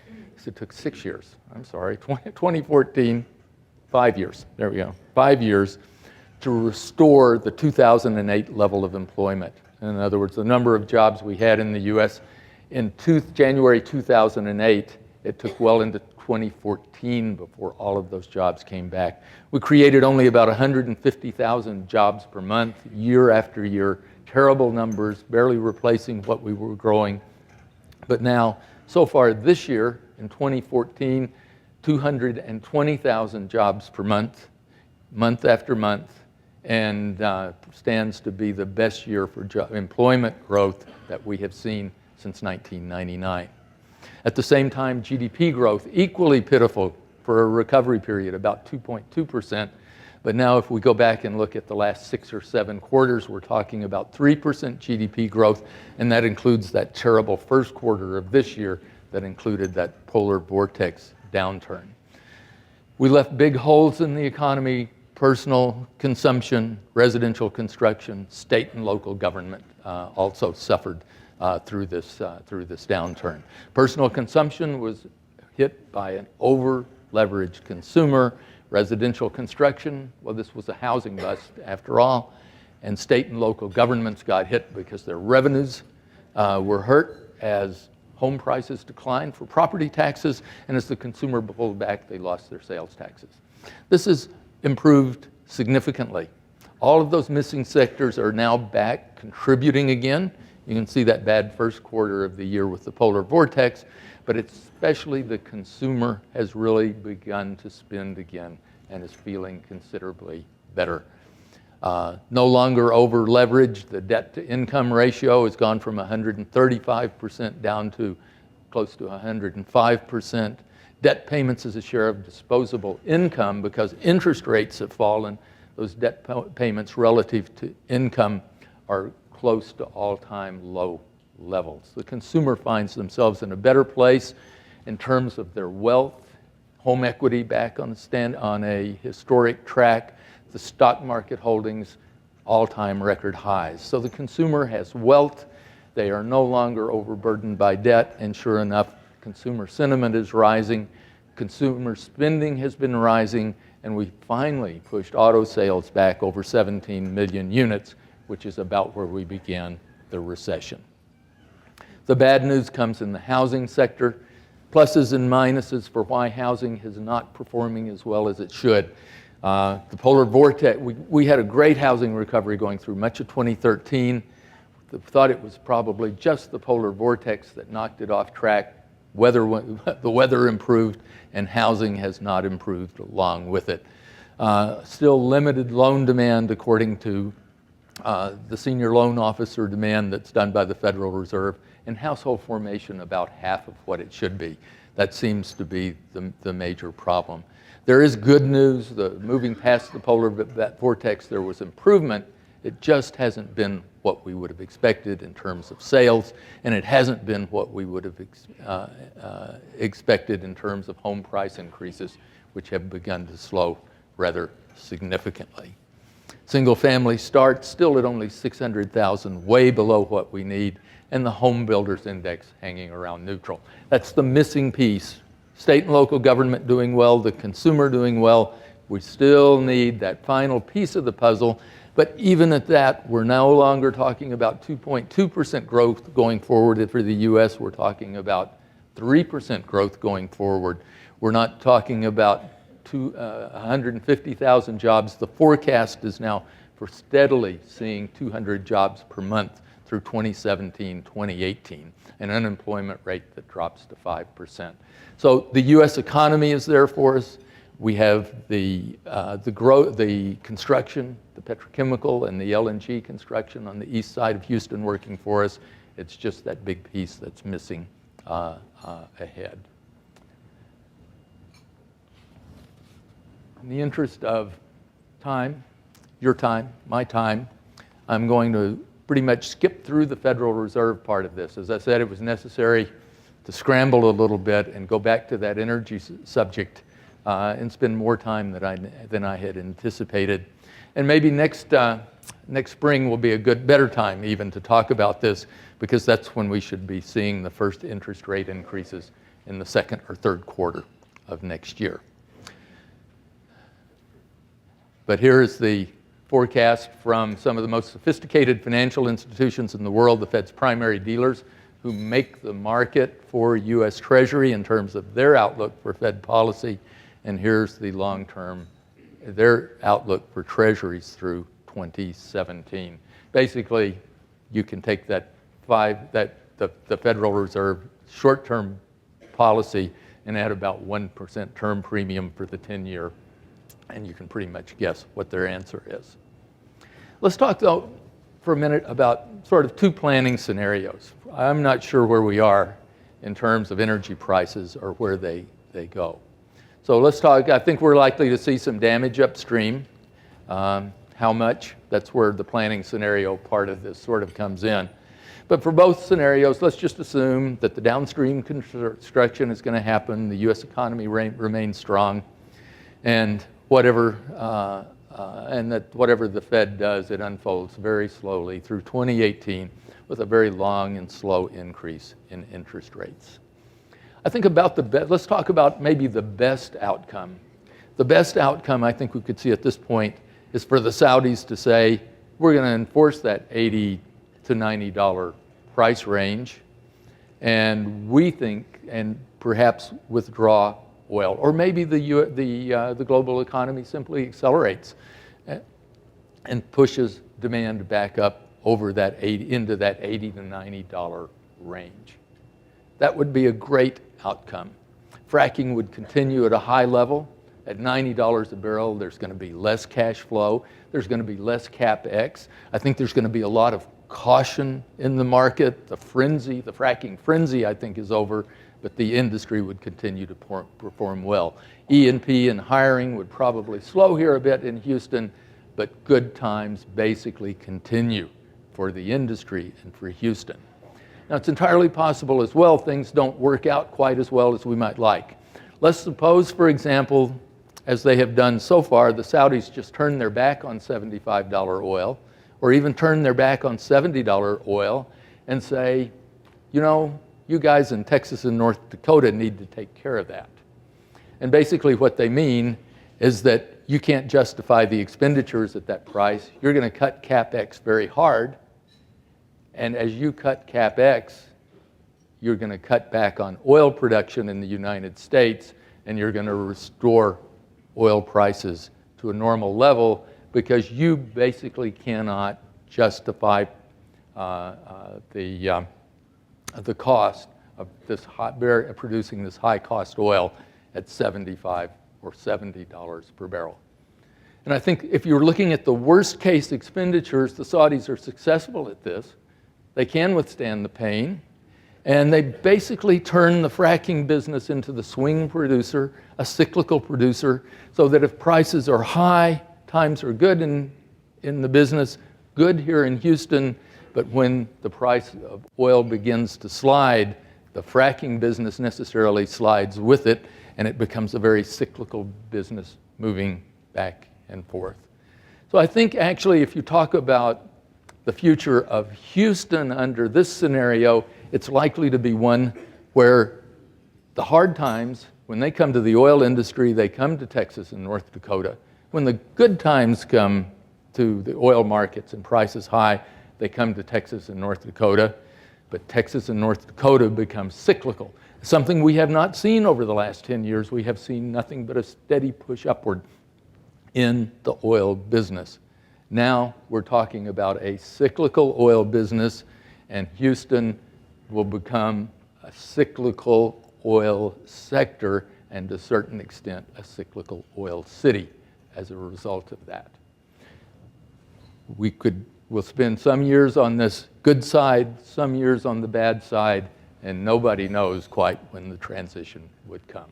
it took 6 years. I'm sorry, 2014, 5 years. There we go. 5 years to restore the 2008 level of employment. In other words, the number of jobs we had in the U.S. in January 2008, it took well into 2014 before all of those jobs came back. We created only about 150,000 jobs per month, year after year. Terrible numbers, barely replacing what we were growing. But now, so far this year, in 2014, 220,000 jobs per month, month after month, and stands to be the best year for employment growth that we have seen since 1999. At the same time, GDP growth, equally pitiful for a recovery period, about 2.2%. But now if we go back and look at the last 6 or 7 quarters, we're talking about 3% GDP growth, and that includes that terrible first quarter of this year that included that polar vortex downturn. We left big holes in the economy: personal consumption, residential construction, state and local government also suffered through this downturn. Personal consumption was hit by an over-leveraged consumer. Residential construction, well, this was a housing bust after all, and state and local governments got hit because their revenues were hurt as home prices declined for property taxes, and as the consumer pulled back, they lost their sales taxes. This has improved significantly. All of those missing sectors are now back contributing again. You can see that bad first quarter of the year with the polar vortex, but especially the consumer has really begun to spend again and is feeling considerably better. No longer over leveraged. The debt to income ratio has gone from 135% down to close to 105%. Debt payments as a share of disposable income, because interest rates have fallen, those debt payments relative to income are close to all-time low levels. The consumer finds themselves in a better place in terms of their wealth, home equity back on a historic track, the stock market holdings, all-time record highs. So the consumer has wealth. They are no longer overburdened by debt, and sure enough, consumer sentiment is rising. Consumer spending has been rising, and we finally pushed auto sales back over 17 million units, which is about where we began the recession. The bad news comes in the housing sector. Pluses and minuses for why housing is not performing as well as it should. The polar vortex, we had a great housing recovery going through much of 2013. Thought it was probably just the polar vortex that knocked it off track. The weather improved, and housing has not improved along with it. Still limited loan demand according to the senior loan officer demand that's done by the Federal Reserve, and household formation about half of what it should be. That seems to be the major problem. There is good news. Moving past the polar vortex, there was improvement. It just hasn't been what we would have expected in terms of sales, and it hasn't been what we would have expected in terms of home price increases, which have begun to slow rather significantly. Single-family starts still at only 600,000, way below what we need, and the home builders index hanging around neutral. That's the missing piece. State and local government doing well, the consumer doing well. We still need that final piece of the puzzle, but even at that, we're no longer talking about 2.2% growth going forward for the US. We're talking about 3% growth going forward. We're not talking about 150,000 jobs. The forecast is now for steadily seeing 200 jobs per month through 2017, 2018, an unemployment rate that drops to 5%. So the U.S. economy is there for us. We have the construction, the petrochemical and the LNG construction on the east side of Houston working for us. It's just that big piece that's missing ahead. In the interest of time, your time, my time, I'm going to pretty much skip through the Federal Reserve part of this. As I said, it was necessary to scramble a little bit and go back to that energy subject and spend more time than I had anticipated. And maybe next spring will be a better time even to talk about this, because that's when we should be seeing the first interest rate increases in the second or third quarter of next year. But here is the forecast from some of the most sophisticated financial institutions in the world, the Fed's primary dealers, who make the market for U.S. Treasury in terms of their outlook for Fed policy. And here's the long-term, their outlook for Treasuries through 2017. Basically, you can take the Federal Reserve short-term policy and add about 1% term premium for the 10-year, and you can pretty much guess what their answer is. Let's talk, though, for a minute about sort of two planning scenarios. I'm not sure where we are in terms of energy prices or where they go. So let's talk. I think we're likely to see some damage upstream. How much? That's where the planning scenario part of this sort of comes in. But for both scenarios, let's just assume that the downstream construction is going to happen, the U.S. economy remains strong, and that whatever the Fed does, it unfolds very slowly through 2018 with a very long and slow increase in interest rates. I think let's talk about maybe the best outcome. The best outcome I think we could see at this point is for the Saudis to say, we're going to enforce that $80 to $90 price range, and we think, and perhaps withdraw oil, or maybe the global economy simply accelerates and pushes demand back up over that into that $80 to $90 range. That would be a great outcome. Fracking would continue at a high level. At $90 a barrel, there's going to be less cash flow. There's going to be less CapEx. I think there's going to be a lot of caution in the market. The fracking frenzy, I think, is over, but the industry would continue to perform well. E&P and hiring would probably slow here a bit in Houston, but good times basically continue for the industry and for Houston. Now, it's entirely possible as well things don't work out quite as well as we might like. Let's suppose, for example, as they have done so far, the Saudis just turn their back on $75 oil, or even turn their back on $70 oil and say, you know, you guys in Texas and North Dakota need to take care of that. And basically what they mean is that you can't justify the expenditures at that price. You're going to cut CapEx very hard. And as you cut CapEx, you're going to cut back on oil production in the United States, and you're going to restore oil prices to a normal level because you basically cannot justify the cost of this producing this high-cost oil at $75 or $70 per barrel. And I think if you're looking at the worst-case expenditures, the Saudis are successful at this. They can withstand the pain, and they basically turn the fracking business into the swing producer, a cyclical producer, so that if prices are high, times are good in the business, good here in Houston, but when the price of oil begins to slide, the fracking business necessarily slides with it, and it becomes a very cyclical business moving back and forth. So I think actually if you talk about the future of Houston under this scenario, it's likely to be one where the hard times, when they come to the oil industry, they come to Texas and North Dakota. When the good times come to the oil markets and prices high, they come to Texas and North Dakota. But Texas and North Dakota become cyclical. Something we have not seen over the last 10 years. We have seen nothing but a steady push upward in the oil business. Now we're talking about a cyclical oil business, and Houston will become a cyclical oil sector and to a certain extent a cyclical oil city as a result of that. We'll spend some years on this good side, some years on the bad side, and nobody knows quite when the transition would come.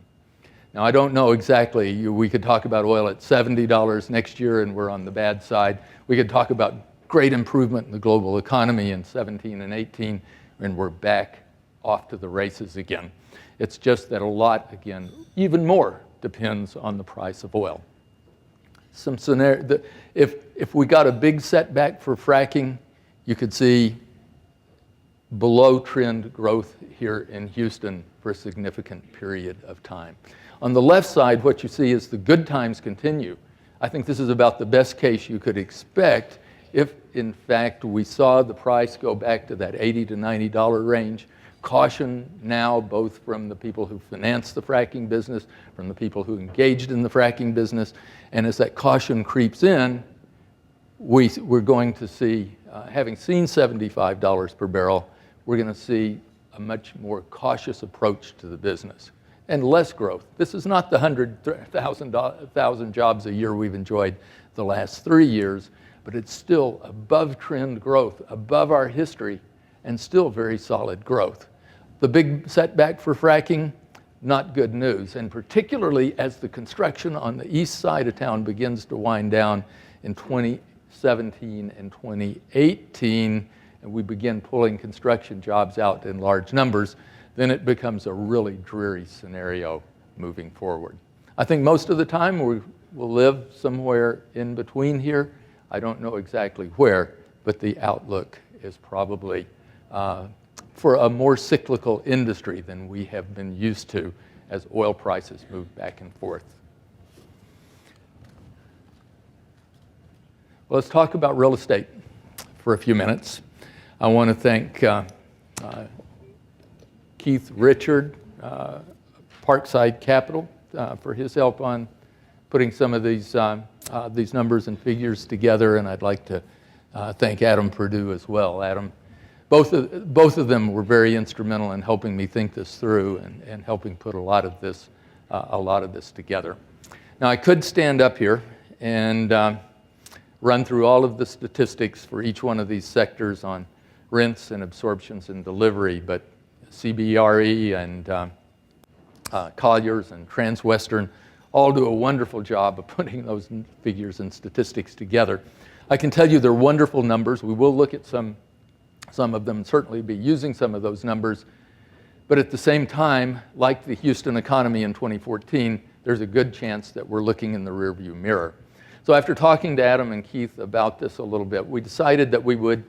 Now, I don't know exactly. We could talk about oil at $70 next year and we're on the bad side. We could talk about great improvement in the global economy in 17 and 18, and we're back off to the races again. It's just that a lot, again, even more depends on the price of oil. If we got a big setback for fracking, you could see below trend growth here in Houston for a significant period of time. On the left side, what you see is the good times continue. I think this is about the best case you could expect if, in fact, we saw the price go back to that $80 to $90 range. Caution now, both from the people who finance the fracking business, from the people who engaged in the fracking business, and as that caution creeps in, we're going to see, having seen $75 per barrel, we're going to see a much more cautious approach to the business and less growth. This is not the 100,000 jobs a year we've enjoyed the last 3 years, but it's still above trend growth, above our history, and still very solid growth. The big setback for fracking, not good news, and particularly as the construction on the east side of town begins to wind down in 2017 and 2018, and we begin pulling construction jobs out in large numbers, then it becomes a really dreary scenario moving forward. I think most of the time we'll live somewhere in between here. I don't know exactly where, but the outlook is probably for a more cyclical industry than we have been used to as oil prices move back and forth. Well, let's talk about real estate for a few minutes. I want to thank Keith Richard, Parkside Capital, for his help on putting some of these numbers and figures together, and I'd like to thank Adam Perdue as well. Adam, both of them were very instrumental in helping me think this through and helping put a lot of this together. Now, I could stand up here and run through all of the statistics for each one of these sectors on rents and absorptions and delivery, but CBRE and Colliers and Transwestern all do a wonderful job of putting those figures and statistics together. I can tell you they're wonderful numbers. We will look at some of them, certainly be using some of those numbers, but at the same time, like the Houston economy in 2014, there's a good chance that we're looking in the rearview mirror. So after talking to Adam and Keith about this a little bit, we decided that we would,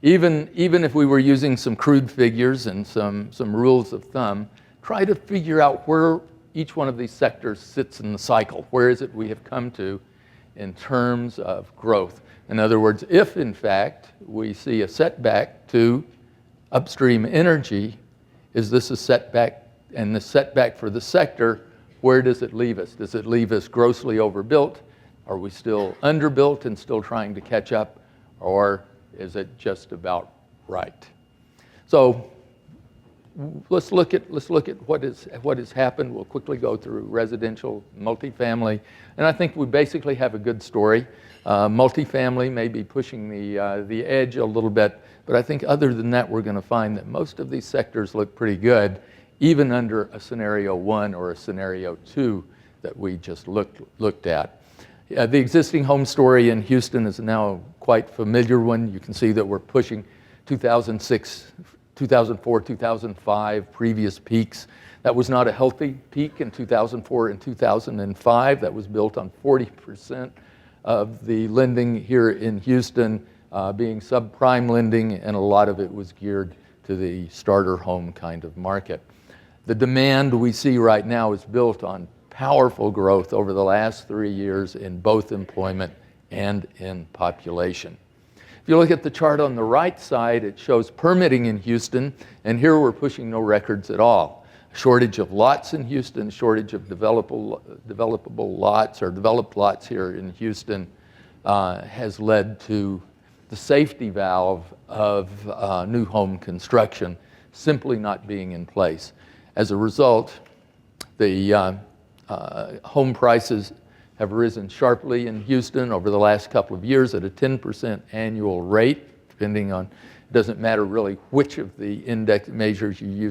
even if we were using some crude figures and some rules of thumb, try to figure out where each one of these sectors sits in the cycle. Where is it we have come to in terms of growth? In other words, if in fact we see a setback to upstream energy, is this a setback? And the setback for the sector, where does it leave us? Does it leave us grossly overbuilt? Are we still underbuilt and still trying to catch up? Or is it just about right? So let's look at what has happened. We'll quickly go through residential, multifamily, and I think we basically have a good story. Multifamily may be pushing the edge a little bit, but I think other than that, we're going to find that most of these sectors look pretty good, even under a scenario 1 or a scenario 2 that we just looked at. The existing home story in Houston is now a quite familiar one. You can see that we're pushing 2006, 2004, 2005 previous peaks. That was not a healthy peak in 2004 and 2005. That was built on 40% of the lending here in Houston being subprime lending, and a lot of it was geared to the starter home kind of market. The demand we see right now is built on powerful growth over the last 3 years in both employment and in population. If you look at the chart on the right side, it shows permitting in Houston, and here we're pushing no records at all. Shortage of lots in Houston, shortage of developable lots or developed lots here in Houston has led to the safety valve of new home construction simply not being in place. As a result, the home prices have risen sharply in Houston over the last couple of years at a 10% annual rate, depending on, it doesn't matter really which of the index measures you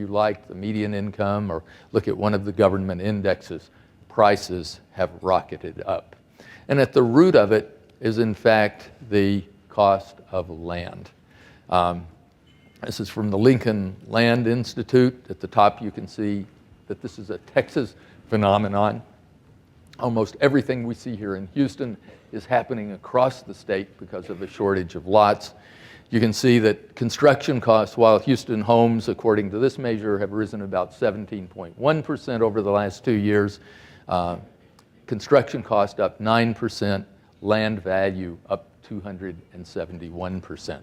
like, the median income, or look at one of the government indexes, prices have rocketed up. And at the root of it is in fact the cost of land. This is from the Lincoln Land Institute. At the top you can see that this is a Texas phenomenon. Almost everything we see here in Houston is happening across the state because of a shortage of lots. You can see that construction costs, while Houston homes, according to this measure, have risen about 17.1% over the last 2 years, construction cost up 9%, land value up 271%.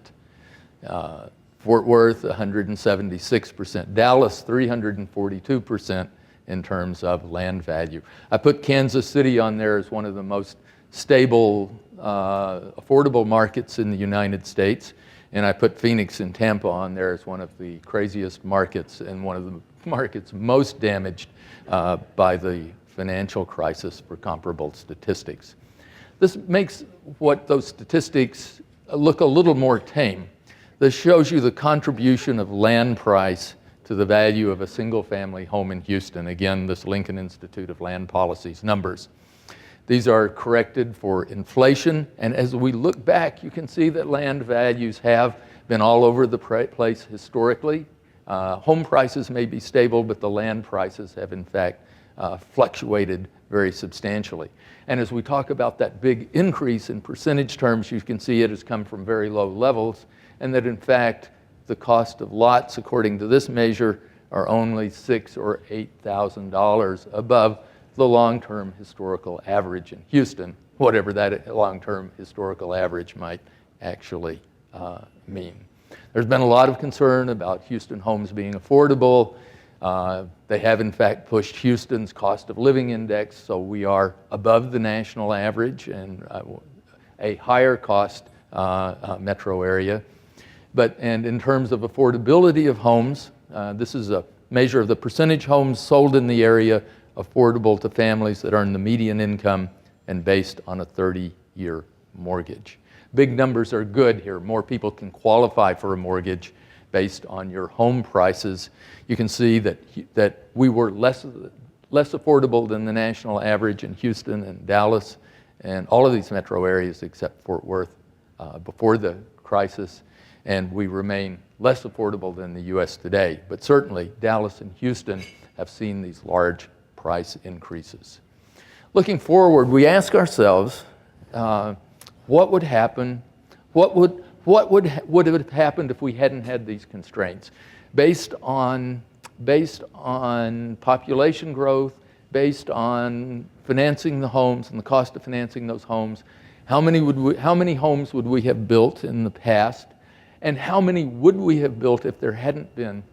Fort Worth, 176%. Dallas, 342%. In terms of land value. I put Kansas City on there as one of the most stable, affordable markets in the United States, and I put Phoenix and Tampa on there as one of the craziest markets and one of the markets most damaged by the financial crisis for comparable statistics. This makes what those statistics look a little more tame. This shows you the contribution of land price to the value of a single-family home in Houston. Again, this Lincoln Institute of Land Policy's numbers. These are corrected for inflation, and as we look back, you can see that land values have been all over the place historically. Home prices may be stable, but the land prices have in fact fluctuated very substantially. And as we talk about that big increase in percentage terms, you can see it has come from very low levels, and that in fact the cost of lots, according to this measure, are only $6,000 or $8,000 above the long-term historical average in Houston, whatever that long-term historical average might actually mean. There's been a lot of concern about Houston homes being affordable. They have, in fact, pushed Houston's cost of living index, so we are above the national average and a higher cost metro area. And in terms of affordability of homes, this is a measure of the percentage homes sold in the area affordable to families that earn the median income and based on a 30-year mortgage. Big numbers are good here. More people can qualify for a mortgage based on your home prices. You can see that we were less affordable than the national average in Houston and Dallas and all of these metro areas except Fort Worth before the crisis, and we remain less affordable than the US today. But certainly Dallas and Houston have seen these large price increases. Looking forward, we ask ourselves, what would happen? What would have happened if we hadn't had these constraints? Based on population growth, based on financing the homes and the cost of financing those homes, how many homes would we have built in the past? And how many would we have built if there hadn't been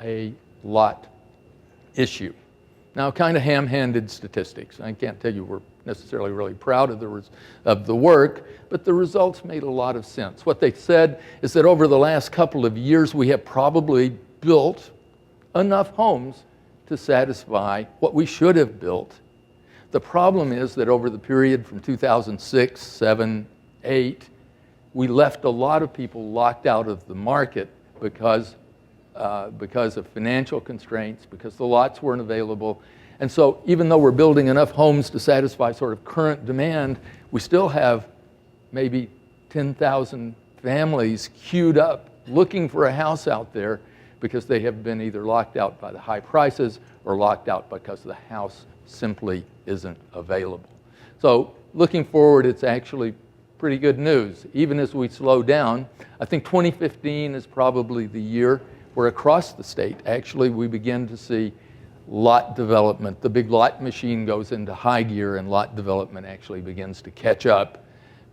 a lot issue? Now, kind of ham-handed statistics. I can't tell you we're necessarily really proud of the work, but the results made a lot of sense. What they said is that over the last couple of years, we have probably built enough homes to satisfy what we should have built. The problem is that over the period from 2006, 7, 8, we left a lot of people locked out of the market because of financial constraints, because the lots weren't available. And so even though we're building enough homes to satisfy sort of current demand, we still have maybe 10,000 families queued up looking for a house out there because they have been either locked out by the high prices or locked out because the house simply isn't available. So looking forward, it's actually pretty good news. Even as we slow down, I think 2015 is probably the year where across the state, actually, we begin to see lot development. The big lot machine goes into high gear and lot development actually begins to catch up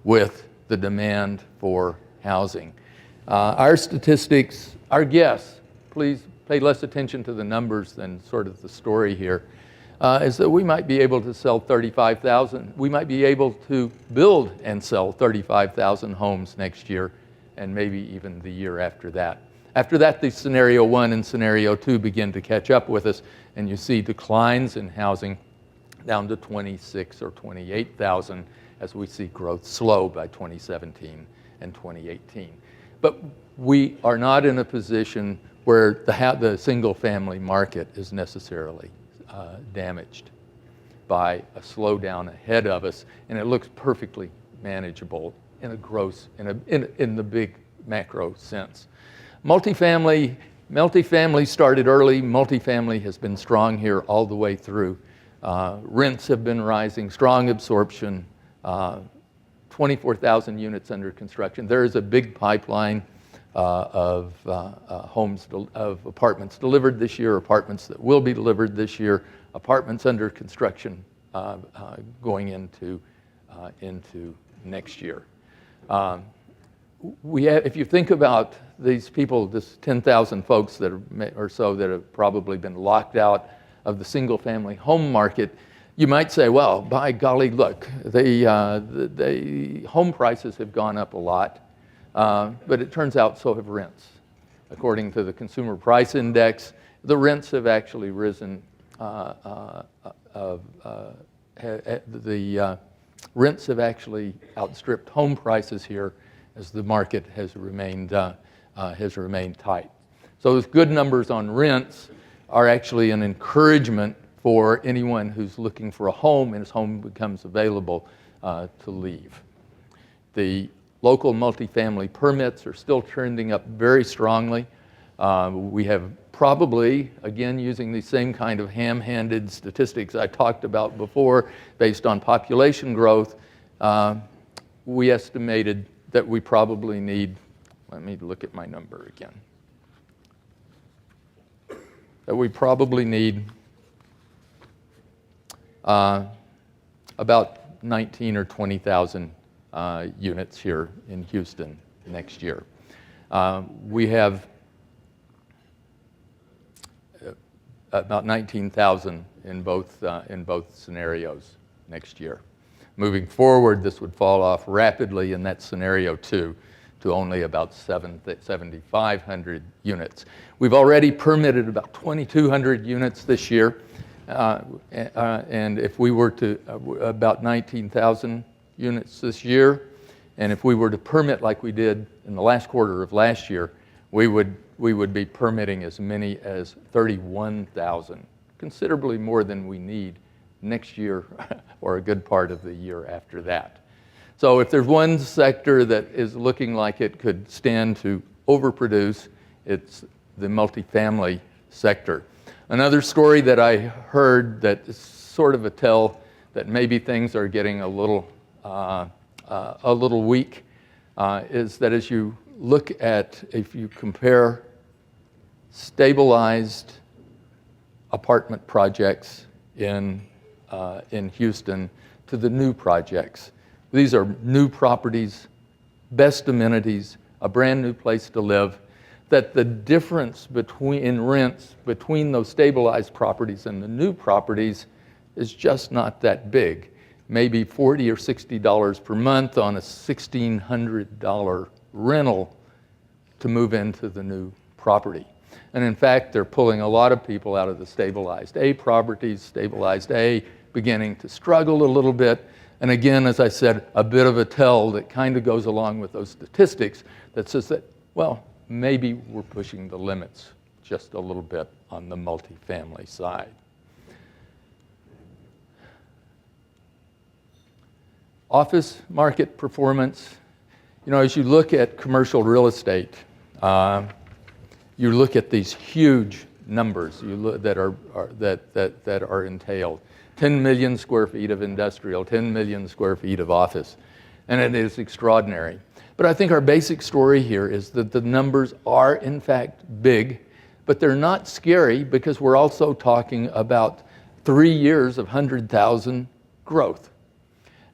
with the demand for housing. Our statistics, our guess, please pay less attention to the numbers than sort of the story here, is that we might be able to sell 35,000. We might be able to build and sell 35,000 homes next year and maybe even the year after that. After that, the scenario 1 and scenario 2 begin to catch up with us, and you see declines in housing down to 26 or 28,000 as we see growth slow by 2017 and 2018. But we are not in a position where the single-family market is necessarily damaged by a slowdown ahead of us, and it looks perfectly manageable in the big macro sense. Multifamily started early. Multifamily has been strong here all the way through. Rents have been rising, strong absorption, 24,000 units under construction. There is a big pipeline of apartments delivered this year, apartments that will be delivered this year, apartments under construction going into next year. If you think about these people, this 10,000 folks that have probably been locked out of the single-family home market, you might say, well, by golly, look, the home prices have gone up a lot, but it turns out so have rents. According to the Consumer Price Index, the rents have actually risen. The rents have actually outstripped home prices here as the market has remained tight. So those good numbers on rents are actually an encouragement for anyone who's looking for a home and his home becomes available to leave. The local multifamily permits are still trending up very strongly. We have probably, again, using the same kind of ham-handed statistics I talked about before, based on population growth, we estimated that we probably need, let me look at my number again, that we probably need about 19 or 20,000 units here in Houston next year. We have about 19,000 in both scenarios next year. Moving forward, this would fall off rapidly in that scenario too, to only about 7,500 units. We've already permitted about 2,200 units this year, and if we were to, about 19,000 units this year, and if we were to permit like we did in the last quarter of last year, we would be permitting as many as 31,000, considerably more than we need next year or a good part of the year after that. So if there's one sector that is looking like it could stand to overproduce, it's the multifamily sector. Another story that I heard that is sort of a tell that maybe things are getting a little weak is that as you look at, if you compare stabilized apartment projects in Houston to the new projects. These are new properties, best amenities, a brand new place to live, that the difference in rents between those stabilized properties and the new properties is just not that big. Maybe $40 or $60 per month on a $1,600 rental to move into the new property. And in fact, they're pulling a lot of people out of the stabilized A properties, stabilized A beginning to struggle a little bit. And again, as I said, a bit of a tell that kind of goes along with those statistics that says that, well, maybe we're pushing the limits just a little bit on the multifamily side. Office market performance. You know, as you look at commercial real estate, you look at these huge numbers that are entailed. 10 million square feet of industrial, 10 million square feet of office, and it is extraordinary. But I think our basic story here is that the numbers are in fact big, but they're not scary because we're also talking about 3 years of 100,000 growth.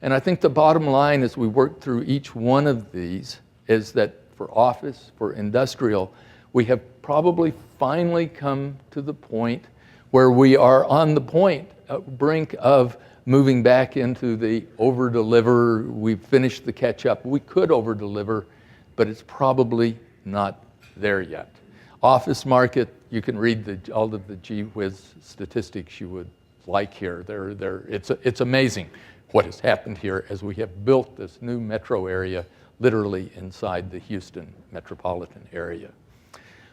And I think the bottom line as we work through each one of these is that for office, for industrial, we have probably finally come to the point where we are on the brink of moving back into the over-deliver. We've finished the catch-up. We could over-deliver, but it's probably not there yet. Office market, you can read all of the gee whiz statistics you would like here. It's amazing what has happened here as we have built this new metro area literally inside the Houston metropolitan area.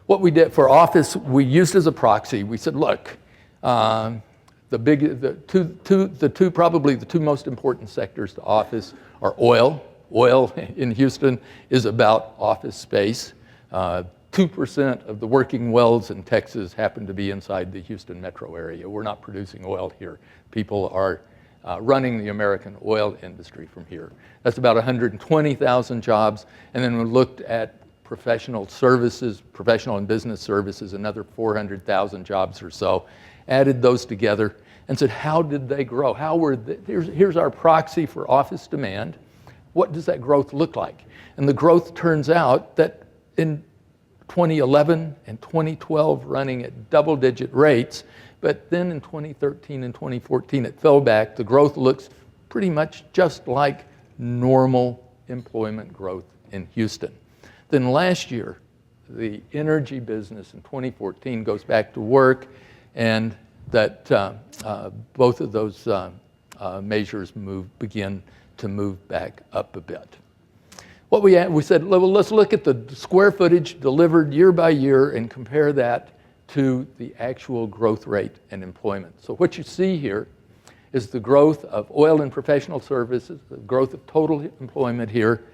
What we did for office, we used as a proxy. We said, look, probably the two most important sectors to office are oil. Oil in Houston is about office space. 2% of the working wells in Texas happen to be inside the Houston metro area. We're not producing oil here. People are running the American oil industry from here. That's about 120,000 jobs. And then we looked at professional services, professional and business services, another 400,000 jobs or so, added those together and said, how did they grow? Here's our proxy for office demand. What does that growth look like? And the growth turns out that in 2011 and 2012 running at double-digit rates, but then in 2013 and 2014 it fell back. The growth looks pretty much just like normal employment growth in Houston. Then last year, the energy business in 2014 goes back to work, and that both of those measures begin to move back up a bit. What we said, well, let's look at the square footage delivered year by year and compare that to the actual growth rate and employment. So what you see here is the growth of oil and professional services, the growth of total employment here,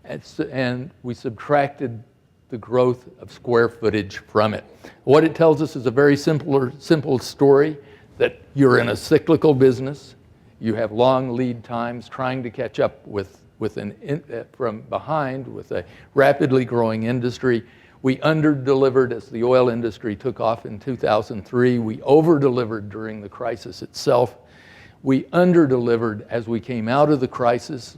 and we subtracted the growth of square footage from it. What it tells us is a very simple story, that you're in a cyclical business, you have long lead times trying to catch up from behind with a rapidly growing industry. We under-delivered as the oil industry took off in 2003. We over-delivered during the crisis itself. We under-delivered as we came out of the crisis,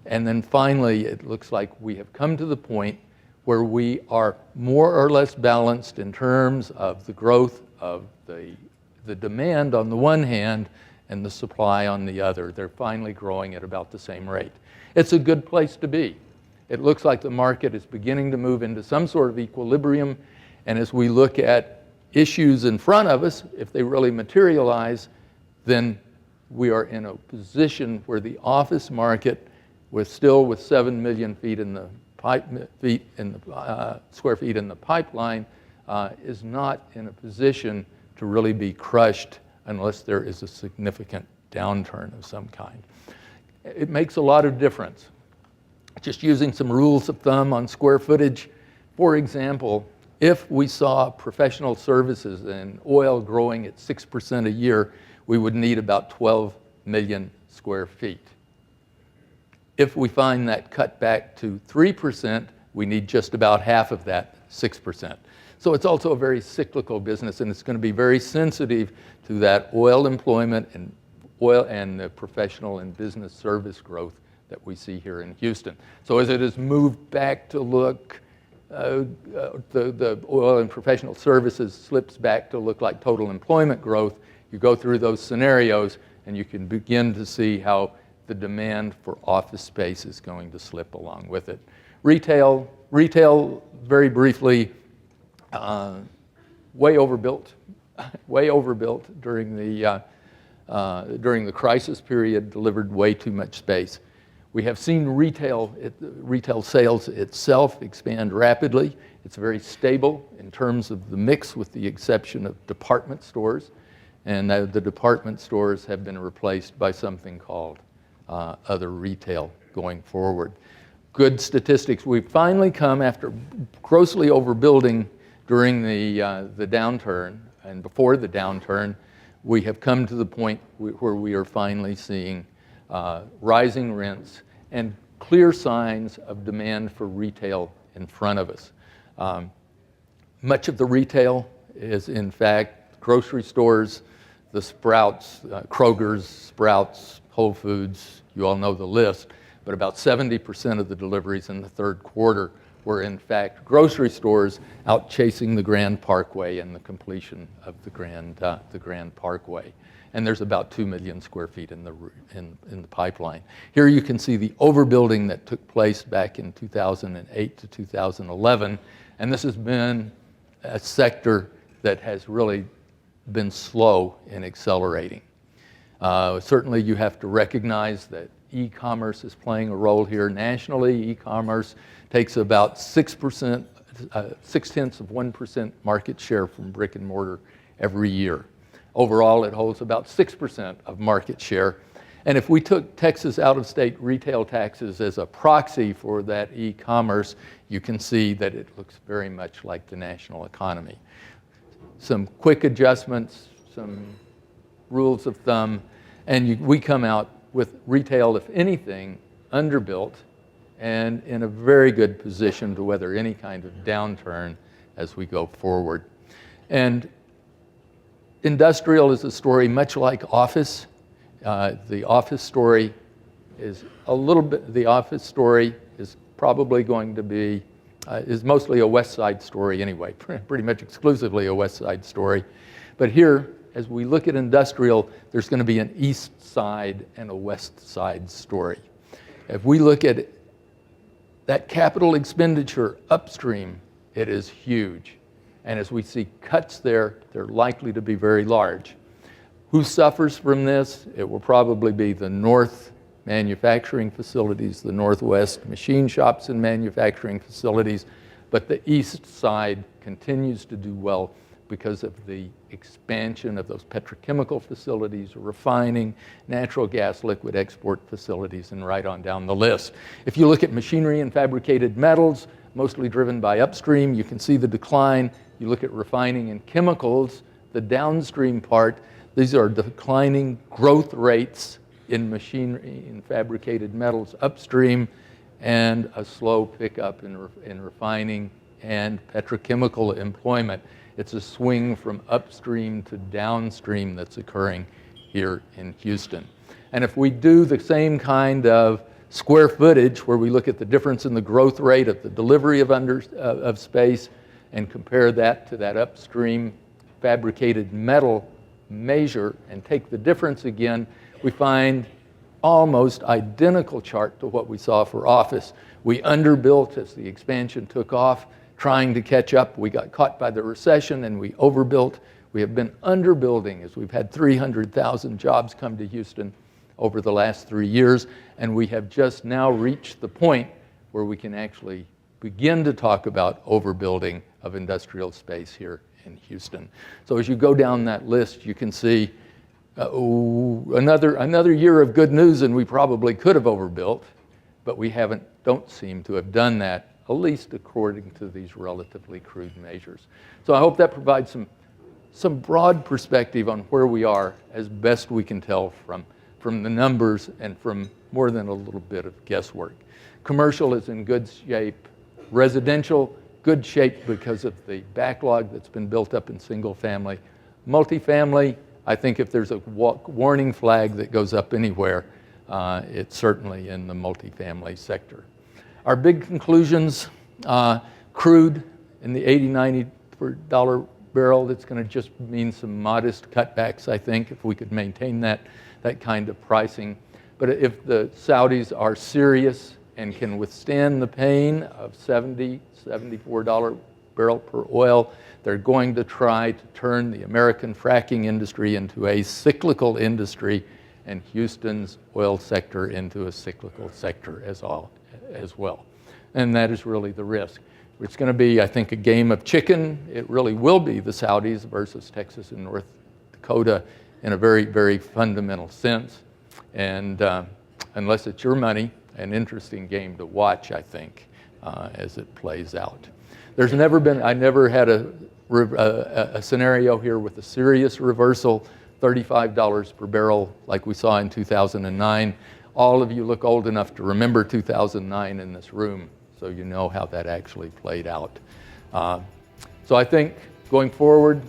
and then finally it looks like we have come to the point where we are more or less balanced in terms of the growth of the demand on the one hand and the supply on the other. They're finally growing at about the same rate. It's a good place to be. It looks like the market is beginning to move into some sort of equilibrium, and as we look at issues in front of us, if they really materialize, then we are in a position where the office market, with 7 million feet in the square feet in the pipeline, is not in a position to really be crushed unless there is a significant downturn of some kind. It makes a lot of difference. Just using some rules of thumb on square footage, for example, if we saw professional services and oil growing at 6% a year, we would need about 12 million square feet. If we find that cut back to 3%, we need just about half of that, 6%. So it's also a very cyclical business, and it's going to be very sensitive to that oil employment and the professional and business service growth that we see here in Houston. So as it has moved back to look, the oil and professional services slips back to look like total employment growth, you go through those scenarios and you can begin to see how the demand for office space is going to slip along with it. Retail, very briefly, way overbuilt during the crisis period, delivered way too much space. We have seen retail sales itself expand rapidly. It's very stable in terms of the mix, with the exception of department stores. And the department stores have been replaced by something called other retail going forward. Good statistics. We've finally come, after grossly overbuilding during the downturn and before the downturn, we have come to the point where we are finally seeing rising rents and clear signs of demand for retail in front of us. Much of the retail is, in fact, grocery stores, the Sprouts, Kroger's, Sprouts, Whole Foods, you all know the list, but about 70% of the deliveries in the third quarter were in fact grocery stores out chasing the Grand Parkway and the completion of the Grand Parkway. And there's about 2 million square feet in the pipeline. Here you can see the overbuilding that took place back in 2008 to 2011, and this has been a sector that has really been slow in accelerating. Certainly you have to recognize that e-commerce is playing a role here. Nationally, e-commerce takes about 6%, 0.6% market share from brick and mortar every year. Overall, it holds about 6% of market share. And if we took Texas out-of-state retail taxes as a proxy for that e-commerce, you can see that it looks very much like the national economy. Some quick adjustments, some rules of thumb, and we come out with retail, if anything, underbuilt and in a very good position to weather any kind of downturn as we go forward. And industrial is a story much like office. The office story is probably going to be, is mostly a West Side story anyway, pretty much exclusively a West Side story. But here, as we look at industrial, there's going to be an East Side and a West Side story. If we look at that capital expenditure upstream, it is huge. And as we see cuts there, they're likely to be very large. Who suffers from this? It will probably be the North manufacturing facilities, the Northwest machine shops and manufacturing facilities, but the East Side continues to do well because of the expansion of those petrochemical facilities, refining, natural gas liquid export facilities, and right on down the list. If you look at machinery and fabricated metals, mostly driven by upstream, you can see the decline. You look at refining and chemicals, the downstream part, these are declining growth rates in machinery and fabricated metals upstream, and a slow pickup in refining and petrochemical employment. It's a swing from upstream to downstream that's occurring here in Houston. And if we do the same kind of square footage where we look at the difference in the growth rate of the delivery of space and compare that to that upstream fabricated metal measure and take the difference again, we find almost identical chart to what we saw for office. We underbuilt as the expansion took off, trying to catch up. We got caught by the recession and we overbuilt. We have been underbuilding as we've had 300,000 jobs come to Houston over the last 3 years, and we have just now reached the point where we can actually begin to talk about overbuilding of industrial space here in Houston. So as you go down that list, you can see another year of good news, and we probably could have overbuilt, but we don't seem to have done that, at least according to these relatively crude measures. So I hope that provides some broad perspective on where we are as best we can tell from the numbers and from more than a little bit of guesswork. Commercial is in good shape. Residential, good shape because of the backlog that's been built up in single family. Multifamily, I think if there's a warning flag that goes up anywhere, it's certainly in the multifamily sector. Our big conclusions, crude in the $80, $90 barrel, that's going to just mean some modest cutbacks, I think, if we could maintain that kind of pricing. But if the Saudis are serious and can withstand the pain of $70, $74 barrel per oil, they're going to try to turn the American fracking industry into a cyclical industry and Houston's oil sector into a cyclical sector as well. And that is really the risk. It's going to be, I think, a game of chicken. It really will be the Saudis versus Texas and North Dakota in a very, very fundamental sense. And unless it's your money, an interesting game to watch, I think, as it plays out. I never had a scenario here with a serious reversal, $35 per barrel like we saw in 2009. All of you look old enough to remember 2009 in this room, so you know how that actually played out. So I think going forward,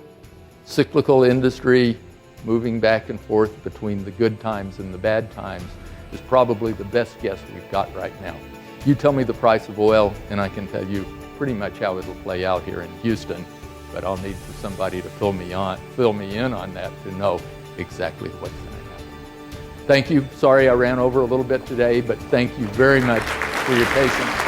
cyclical industry, moving back and forth between the good times and the bad times is probably the best guess we've got right now. You tell me the price of oil and I can tell you pretty much how it'll play out here in Houston, but I'll need for somebody to fill me in on that to know exactly what's going to happen. Thank you. Sorry I ran over a little bit today, but thank you very much for your patience.